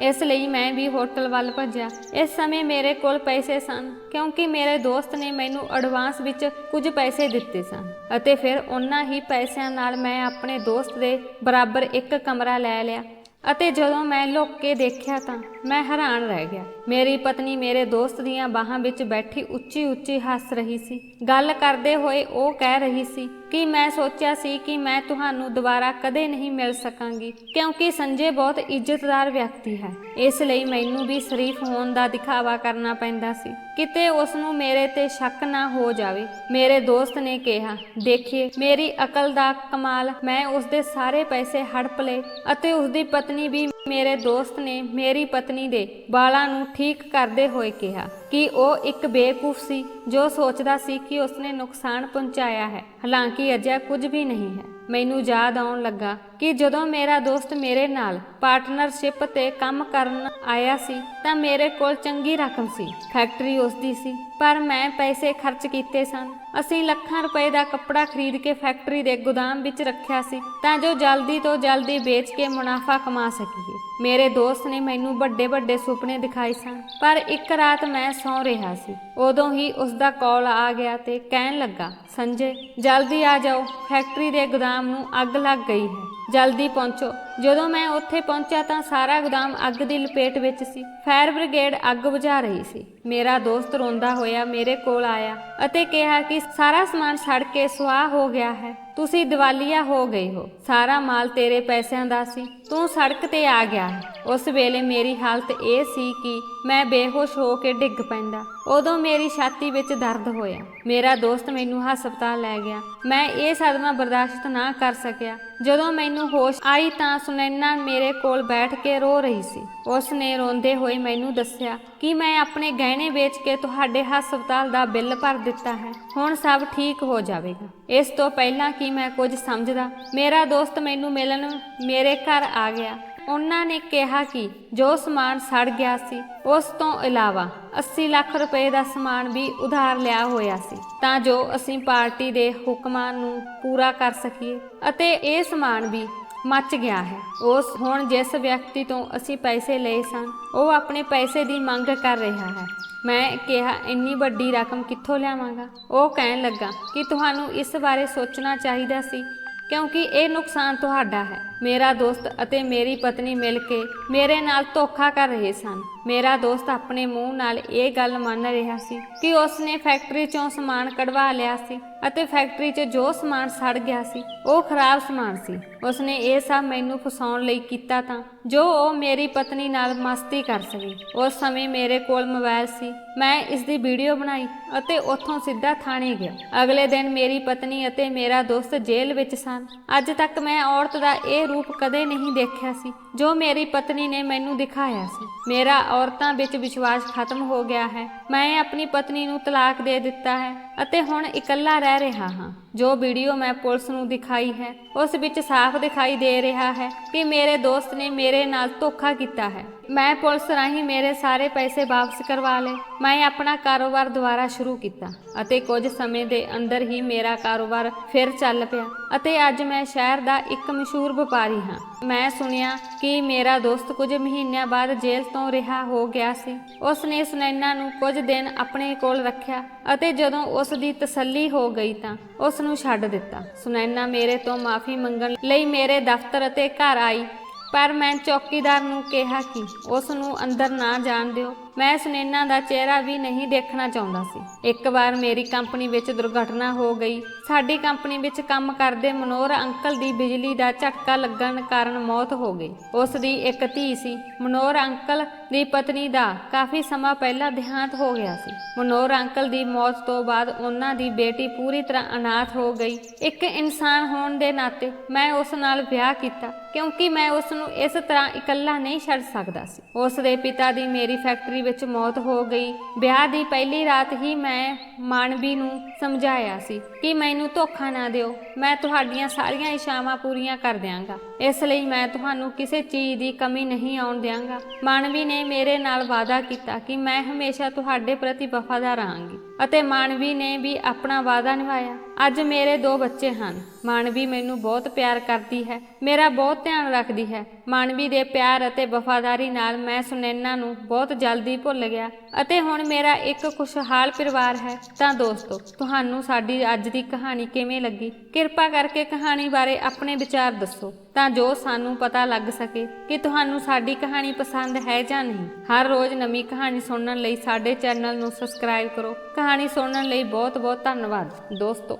ਇਸ ਲਈ ਮੈਂ ਵੀ ਹੋਟਲ ਵੱਲ ਭੱਜਿਆ। ਇਸ ਸਮੇਂ ਮੇਰੇ ਕੋਲ ਪੈਸੇ ਸਨ ਕਿਉਂਕਿ ਮੇਰੇ ਦੋਸਤ ਨੇ ਮੈਨੂੰ ਐਡਵਾਂਸ ਵਿੱਚ ਕੁਝ ਪੈਸੇ ਦਿੱਤੇ ਸਨ ਅਤੇ ਫਿਰ ਉਹਨਾਂ ਹੀ ਪੈਸਿਆਂ ਨਾਲ ਮੈਂ ਆਪਣੇ ਦੋਸਤ ਦੇ ਬਰਾਬਰ ਇੱਕ ਕਮਰਾ ਲੈ ਲਿਆ ਅਤੇ ਜਦੋਂ ਮੈਂ ਲੁੱਕ ਕੇ ਦੇਖਿਆ ਤਾਂ ਮੈਂ ਹੈਰਾਨ ਰਹਿ ਗਿਆ। ਮੇਰੀ ਪਤਨੀ ਮੇਰੇ ਦੋਸਤ ਦੀਆਂ ਬਾਹਾਂ ਵਿੱਚ ਬੈਠੀ ਉੱਚੀ ਉੱਚੀ ਹੱਸ ਰਹੀ ਸੀ। ਗੱਲ ਕਰਦੇ ਹੋਏ ਉਹ ਕਹਿ ਰਹੀ ਸੀ ਕਿ ਮੈਂ ਸੋਚਿਆ ਸੀ ਕਿ ਮੈਂ ਤੁਹਾਨੂੰ ਦੁਬਾਰਾ ਕਦੇ ਨਹੀਂ ਮਿਲ ਸਕਾਂਗੀ ਕਿਉਂਕਿ ਸੰਜੇ ਬਹੁਤ ਇੱਜ਼ਤਦਾਰ ਵਿਅਕਤੀ ਹੈ। ਇਸ ਲਈ ਮੈਨੂੰ ਵੀ ਸ਼ਰੀਫ ਹੋਣ ਦਾ ਦਿਖਾਵਾ ਕਰਨਾ ਪੈਂਦਾ ਸੀ ਕਿਤੇ ਉਸ ਨੂੰ ਮੇਰੇ ਤੇ ਸ਼ੱਕ ਨਾ ਹੋ ਜਾਵੇ। ਮੇਰੇ ਦੋਸਤ ਨੇ ਕਿਹਾ, ਦੇਖੀਏ ਮੇਰੀ ਅਕਲ ਦਾ ਕਮਾਲ, ਮੈਂ ਉਸਦੇ ਸਾਰੇ ਪੈਸੇ ਹੜਪ ਲਏ ਅਤੇ ਉਸਦੀ ਪਤਨੀ ਵੀ। ਮੇਰੇ ਦੋਸਤ ਨੇ ਮੇਰੀ ਪਤਨੀ ਦੇ ਵਾਲਾਂ ਨੂੰ ਠੀਕ ਕਰਦੇ ਹੋਏ ਕਿਹਾ ਕਿ ਉਹ ਇੱਕ ਬੇਵਕੂਫ ਸੀ ਜੋ ਸੋਚਦਾ ਸੀ ਕਿ ਉਸਨੇ ਨੁਕਸਾਨ ਪਹੁੰਚਾਇਆ ਹੈ, ਹਾਲਾਂਕਿ ਅਜਿਹਾ ਕੁਝ ਵੀ ਨਹੀਂ ਹੈ। ਮੈਨੂੰ ਯਾਦ ਆਉਣ ਲੱਗਾ ਕਿ ਜਦੋਂ ਮੇਰਾ ਦੋਸਤ ਮੇਰੇ ਨਾਲ ਪਾਰਟਨਰਸ਼ਿਪ ਤੇ ਕੰਮ ਕਰਨ ਆਇਆ ਸੀ ਤਾਂ ਮੇਰੇ ਕੋਲ ਚੰਗੀ ਰਕਮ ਸੀ। ਫੈਕਟਰੀ ਉਸਦੀ ਸੀ ਪਰ ਮੈਂ ਪੈਸੇ ਖਰਚ ਕੀਤੇ ਸਨ। ਅਸੀਂ ਲੱਖਾਂ ਰੁਪਏ ਦਾ ਕੱਪੜਾ ਖਰੀਦ ਕੇ ਫੈਕਟਰੀ ਦੇ ਗੋਦਾਮ ਵਿੱਚ ਰੱਖਿਆ ਸੀ ਤਾਂ ਜੋ ਜਲਦੀ ਤੋਂ ਜਲਦੀ ਵੇਚ ਕੇ ਮੁਨਾਫਾ ਕਮਾ ਸਕੀਏ। ਮੇਰੇ ਦੋਸਤ ਨੇ ਮੈਨੂੰ ਵੱਡੇ ਵੱਡੇ ਸੁਪਨੇ ਦਿਖਾਏ ਸਨ ਪਰ ਇੱਕ ਰਾਤ ਮੈਂ ਸੌਂ ਰਿਹਾ ਸੀ। ਉਦੋਂ ਹੀ ਉਸਦਾ ਕਾਲ ਆ ਗਿਆ ਤੇ ਕਹਿਣ ਲੱਗਾ, ਸੰਜੇ ਜਲਦੀ ਆ ਜਾਓ, ਫੈਕਟਰੀ ਦੇ ਗੋਦਾਮ ਨੂੰ ਅੱਗ ਲੱਗ ਗਈ ਹੈ, ਜਲਦੀ ਪਹੁੰਚੋ। ਜਦੋਂ ਮੈਂ ਉੱਥੇ ਪਹੁੰਚਿਆ ਤਾਂ ਸਾਰਾ ਗੋਦਾਮ ਅੱਗ ਦੀ ਲਪੇਟ ਵਿੱਚ ਸੀ। ਫਾਇਰ ਬ੍ਰਿਗੇਡ ਅੱਗ ਬੁਝਾ ਰਹੀ ਸੀ। ਮੇਰਾ ਦੋਸਤ ਰੋਂਦਾ ਹੋਇਆ ਮੇਰੇ ਕੋਲ ਆਇਆ ਅਤੇ ਕਿਹਾ ਕਿ ਸਾਰਾ ਸਮਾਨ ਸੜ ਕੇ ਸੁਆਹ ਹੋ ਗਿਆ ਹੈ, ਤੁਸੀਂ ਦਿਵਾਲੀਆ ਹੋ ਗਏ ਹੋ, ਸਾਰਾ ਮਾਲ ਤੇਰੇ ਪੈਸਿਆਂ ਦਾ ਸੀ, ਤੂੰ ਸੜਕ ਤੇ ਆ ਗਿਆ ਹੈ। ਉਸ ਵੇਲੇ ਮੇਰੀ ਹਾਲਤ ਇਹ ਸੀ ਕਿ ਮੈਂ ਬੇਹੋਸ਼ ਹੋ ਕੇ ਡਿੱਗ ਪੈਂਦਾ। ਉਦੋਂ ਮੇਰੀ ਛਾਤੀ ਵਿੱਚ ਦਰਦ ਹੋਇਆ। ਮੇਰਾ ਦੋਸਤ ਮੈਨੂੰ ਹਸਪਤਾਲ ਲੈ ਗਿਆ। ਮੈਂ ਇਹ ਸਦਮਾ ਬਰਦਾਸ਼ਤ ਨਾ ਕਰ ਸਕਿਆ। ਜਦੋਂ ਮੈਨੂੰ ਹੋਸ਼ ਆਈ ਤਾਂ ਸੁਨੈਨਾ ਮੇਰੇ ਕੋਲ ਬੈਠ ਕੇ ਰੋ ਰਹੀ ਸੀ। ਉਸ ਨੇ ਰੋਂਦੇ ਹੋਏ ਮੈਨੂੰ ਦੱਸਿਆ ਕਿ ਮੈਂ ਆਪਣੇ ਗਹਿਣੇ ਵੇਚ ਕੇ ਤੁਹਾਡੇ ਹਸਪਤਾਲ ਦਾ ਬਿੱਲ ਭਰ ਦਿੱਤਾ ਹੈ, ਹੁਣ ਸਭ ਠੀਕ ਹੋ ਜਾਵੇਗਾ। ਇਸ ਤੋਂ ਪਹਿਲਾਂ ਕਿ ਮੈਂ ਕੁਝ ਸਮਝਦਾ, ਮੇਰਾ ਦੋਸਤ ਮੈਨੂੰ ਮਿਲਣ ਮੇਰੇ ਘਰ ਆ ਗਿਆ। ਉਹਨਾਂ ਨੇ ਕਿਹਾ ਕਿ ਜੋ ਸਮਾਨ ਸੜ ਗਿਆ ਸੀ ਉਸ ਤੋਂ ਇਲਾਵਾ 80 ਲੱਖ ਰੁਪਏ ਦਾ ਸਮਾਨ ਵੀ ਉਧਾਰ ਲਿਆ ਹੋਇਆ ਸੀ ਤਾਂ ਜੋ ਅਸੀਂ ਪਾਰਟੀ ਦੇ ਹੁਕਮਾਂ ਨੂੰ ਪੂਰਾ ਕਰ ਸਕੀਏ ਅਤੇ ਇਹ ਸਮਾਨ ਵੀ ਮੱਚ ਗਿਆ ਹੈ। ਹੁਣ ਜਿਸ ਵਿਅਕਤੀ ਤੋਂ ਅਸੀਂ ਪੈਸੇ ਲਏ ਸਨ ਉਹ ਆਪਣੇ ਪੈਸੇ ਦੀ ਮੰਗ ਕਰ ਰਿਹਾ ਹੈ। ਮੈਂ ਕਿਹਾ, ਇੰਨੀ ਵੱਡੀ ਰਕਮ ਕਿੱਥੋਂ ਲਿਆਵਾਂਗਾ? ਉਹ ਕਹਿਣ ਲੱਗਾ ਕਿ ਤੁਹਾਨੂੰ ਇਸ ਬਾਰੇ ਸੋਚਣਾ ਚਾਹੀਦਾ ਸੀ ਕਿਉਂਕਿ ਇਹ ਨੁਕਸਾਨ ਤੁਹਾਡਾ ਹੈ। ਮੇਰਾ ਦੋਸਤ ਅਤੇ ਮੇਰੀ ਪਤਨੀ ਮਿਲ ਕੇ ਮੇਰੇ ਨਾਲ ਧੋਖਾ ਕਰ ਰਹੇ ਸਨ। ਮੇਰਾ ਦੋਸਤ ਆਪਣੇ ਮੂੰਹ ਨਾਲ ਇਹ ਗੱਲ ਮੰਨ ਰਿਹਾ ਸੀ ਕਿ ਉਸਨੇ ਫੈਕਟਰੀ 'ਚੋਂ ਸਮਾਨ ਕਢਵਾ ਲਿਆ ਸੀ ਅਤੇ ਫੈਕਟਰੀ 'ਚ ਜੋ ਸਮਾਨ ਸੜ ਗਿਆ ਸੀ ਉਹ ਖਰਾਬ ਸਮਾਨ ਸੀ। ਉਸਨੇ ਇਹ ਸਭ ਮੈਨੂੰ ਫਸਾਉਣ ਲਈ ਕੀਤਾ ਤਾਂ ਜੋ ਉਹ ਮੇਰੀ ਪਤਨੀ ਨਾਲ ਮਸਤੀ ਕਰ ਸਕੇ। ਉਸ ਸਮੇਂ ਮੇਰੇ ਕੋਲ ਮੋਬਾਈਲ ਸੀ। ਮੈਂ ਇਸ ਦੀ ਵੀਡੀਓ ਬਣਾਈ ਅਤੇ ਉੱਥੋਂ ਸਿੱਧਾ ਥਾਣੇ ਗਿਆ। ਅਗਲੇ ਦਿਨ ਮੇਰੀ ਪਤਨੀ ਅਤੇ ਮੇਰਾ ਦੋਸਤ ਜੇਲ੍ਹ ਵਿੱਚ ਸਨ। ਅੱਜ ਤੱਕ ਮੈਂ ਔਰਤ ਦਾ ਇਹ ਰੂਪ ਕਦੇ ਨਹੀਂ ਦੇਖਿਆ ਸੀ ਜੋ ਮੇਰੀ ਪਤਨੀ ਨੇ ਮੈਨੂੰ ਦਿਖਾਇਆ ਸੀ। ਮੇਰਾ ਔਰਤਾਂ ਵਿੱਚ ਵਿਸ਼ਵਾਸ ਖਤਮ ਹੋ ਗਿਆ ਹੈ। ਮੈਂ ਆਪਣੀ ਪਤਨੀ ਨੂੰ ਤਲਾਕ ਦੇ ਦਿੱਤਾ ਹੈ ਅਤੇ ਹੁਣ ਇਕੱਲਾ ਰਹਿ ਰਿਹਾ ਹਾਂ। ਜੋ ਵੀਡੀਓ ਮੈਂ ਪੁਲਿਸ ਨੂੰ ਦਿਖਾਈ ਹੈ ਉਸ ਵਿੱਚ ਸਾਫ਼ ਦਿਖਾਈ ਦੇ ਰਿਹਾ ਹੈ ਕਿ ਮੇਰੇ ਦੋਸਤ ਨੇ ਮੇਰੇ ਨਾਲ ਧੋਖਾ ਕੀਤਾ ਹੈ। ਮੈਂ ਪੁਲਿਸ ਰਾਹੀਂ ਮੇਰੇ ਸਾਰੇ ਪੈਸੇ ਵਾਪਸ ਕਰਵਾ ਲਏ। ਮੈਂ ਆਪਣਾ ਕਾਰੋਬਾਰ ਦੁਬਾਰਾ ਸ਼ੁਰੂ ਕੀਤਾ ਅਤੇ ਕੁਝ ਸਮੇਂ ਦੇ ਅੰਦਰ ਹੀ ਮੇਰਾ ਕਾਰੋਬਾਰ ਫਿਰ ਚੱਲ ਪਿਆ ਅਤੇ ਅੱਜ ਮੈਂ ਸ਼ਹਿਰ ਦਾ ਇੱਕ ਮਸ਼ਹੂਰ ਵਪਾਰੀ ਹਾਂ। ਮੈਂ ਸੁਣਿਆ ਕਿ ਮੇਰਾ ਦੋਸਤ ਕੁਝ ਮਹੀਨਿਆਂ ਬਾਅਦ ਜੇਲ੍ਹ ਤੋਂ ਰਿਹਾ ਹੋ ਗਿਆ ਸੀ। ਉਸ ਨੇ ਸੁਨੈਨਾ ਨੂੰ ਕੁਝ ਦਿਨ ਆਪਣੇ ਕੋਲ ਰੱਖਿਆ ਅਤੇ ਜਦੋਂ ਉਸ ਦੀ ਤਸੱਲੀ ਹੋ ਗਈ ਤਾਂ ਉਸ ਨੂੰ ਛੱਡ ਦਿੱਤਾ। ਸੁਨੈਨਾ ਮੇਰੇ ਤੋਂ ਮਾਫੀ ਮੰਗਣ ਲਈ ਮੇਰੇ ਦਫ਼ਤਰ ਅਤੇ ਘਰ ਆਈ, ਪਰ ਮੈਂ ਚੌਕੀਦਾਰ ਨੂੰ ਕਿਹਾ ਕਿ ਉਸ ਨੂੰ ਅੰਦਰ ਨਾ ਜਾਣ ਦਿਓ। ਮੈਂ ਸੁਨੈਨਾ ਦਾ ਚਿਹਰਾ ਵੀ ਨਹੀਂ ਦੇਖਣਾ ਚਾਹੁੰਦਾ ਸੀ। ਇੱਕ ਵਾਰ ਮੇਰੀ ਕੰਪਨੀ ਵਿੱਚ ਦੁਰਘਟਨਾ ਹੋ ਗਈ। ਸਾਡੀ ਕੰਪਨੀ ਵਿੱਚ ਕੰਮ ਕਰਦੇ ਮਨੋਹਰ ਅੰਕਲ ਦੀ ਬਿਜਲੀ ਦਾ ਝਟਕਾ ਲੱਗਣ ਕਾਰਨ ਮੌਤ ਹੋ ਗਈ। ਉਸ ਦੀ ਇੱਕ ਧੀ ਸੀ। ਮਨੋਹਰ ਅੰਕਲ ਦੀ ਪਤਨੀ ਦਾ ਕਾਫੀ ਸਮਾਂ ਪਹਿਲਾਂ ਦੇਹਾਂਤ ਹੋ ਗਿਆ ਸੀ। ਮਨੋਹਰ ਅੰਕਲ ਦੀ ਮੌਤ ਤੋਂ ਬਾਅਦ ਉਹਨਾਂ ਦੀ ਬੇਟੀ ਪੂਰੀ ਤਰ੍ਹਾਂ ਅਨਾਥ ਹੋ ਗਈ। ਇੱਕ ਇਨਸਾਨ ਹੋਣ ਦੇ ਨਾਤੇ ਮੈਂ ਉਸ ਨਾਲ ਵਿਆਹ ਕੀਤਾ ਕਿਉਂਕਿ ਮੈਂ ਉਸ ਨੂੰ ਇਸ ਤਰ੍ਹਾਂ ਇਕੱਲਾ ਨਹੀਂ ਛੱਡ ਸਕਦਾ ਸੀ। ਉਸ ਦੇ ਪਿਤਾ ਦੀ ਮੇਰੀ ਫੈਕਟਰੀ ਵਿੱਚ ਮੌਤ ਹੋ ਗਈ। ਵਿਆਹ ਦੀ ਪਹਿਲੀ ਰਾਤ ਹੀ ਮੈਂ ਮਾਨਵੀ ਨੂੰ ਸਮਝਾਇਆ ਸੀ ਕਿ ਮੈਨੂੰ ਧੋਖਾ ਨਾ ਦਿਓ, ਮੈਂ ਤੁਹਾਡੀਆਂ ਸਾਰੀਆਂ ਇੱਛਾਵਾਂ ਪੂਰੀਆਂ ਕਰ ਦਿਆਂਗਾ, ਇਸ ਲਈ ਮੈਂ ਤੁਹਾਨੂੰ ਕਿਸੇ ਚੀਜ਼ ਦੀ ਕਮੀ ਨਹੀਂ ਆਉਣ ਦਿਆਂਗਾ। ਮਾਨਵੀ ਨੇ ਮੇਰੇ ਨਾਲ ਵਾਅਦਾ ਕੀਤਾ ਕਿ ਮੈਂ ਹਮੇਸ਼ਾ ਤੁਹਾਡੇ ਪ੍ਰਤੀ ਵਫਾਦਾਰ ਰਹਾਂਗੀ ਅਤੇ ਮਾਨਵੀ ਨੇ ਵੀ ਆਪਣਾ ਵਾਅਦਾ ਨਿਭਾਇਆ। ਅੱਜ ਮੇਰੇ 2 ਬੱਚੇ ਹਨ। ਮਾਨਵੀ ਮੈਨੂੰ ਬਹੁਤ ਪਿਆਰ ਕਰਦੀ ਹੈ, ਮੇਰਾ ਬਹੁਤ ਧਿਆਨ ਰੱਖਦੀ ਹੈ। ਮਾਨਵੀ ਦੇ ਪਿਆਰ ਅਤੇ ਵਫਾਦਾਰੀ ਨਾਲ ਮੈਂ ਸੁਨੈਨਾ ਨੂੰ ਬਹੁਤ ਜਲਦੀ ਭੁੱਲ ਗਿਆ ਅਤੇ ਹੁਣ ਮੇਰਾ ਇੱਕ ਖੁਸ਼ਹਾਲ ਪਰਿਵਾਰ ਹੈ। ਤਾਂ ਦੋਸਤੋ, ਤੁਹਾਨੂੰ ਸਾਡੀ ਅੱਜ ਦੀ ਕਹਾਣੀ ਕਿਵੇਂ ਲੱਗੀ? ਕਿਰਪਾ ਕਰਕੇ ਕਹਾਣੀ ਬਾਰੇ ਆਪਣੇ ਵਿਚਾਰ ਦੱਸੋ ਤਾਂ ਜੋ ਸਾਨੂੰ ਪਤਾ ਲੱਗ ਸਕੇ ਕਿ ਤੁਹਾਨੂੰ ਸਾਡੀ ਕਹਾਣੀ ਪਸੰਦ ਹੈ ਜਾਂ ਨਹੀਂ। ਹਰ ਰੋਜ਼ ਨਵੀਂ ਕਹਾਣੀ ਸੁਣਨ ਲਈ ਸਾਡੇ ਚੈਨਲ ਨੂੰ ਸਬਸਕ੍ਰਾਈਬ ਕਰੋ। ਕਹਾਣੀ ਸੁਣਨ ਲਈ ਬਹੁਤ ਬਹੁਤ ਧੰਨਵਾਦ ਦੋਸਤੋ।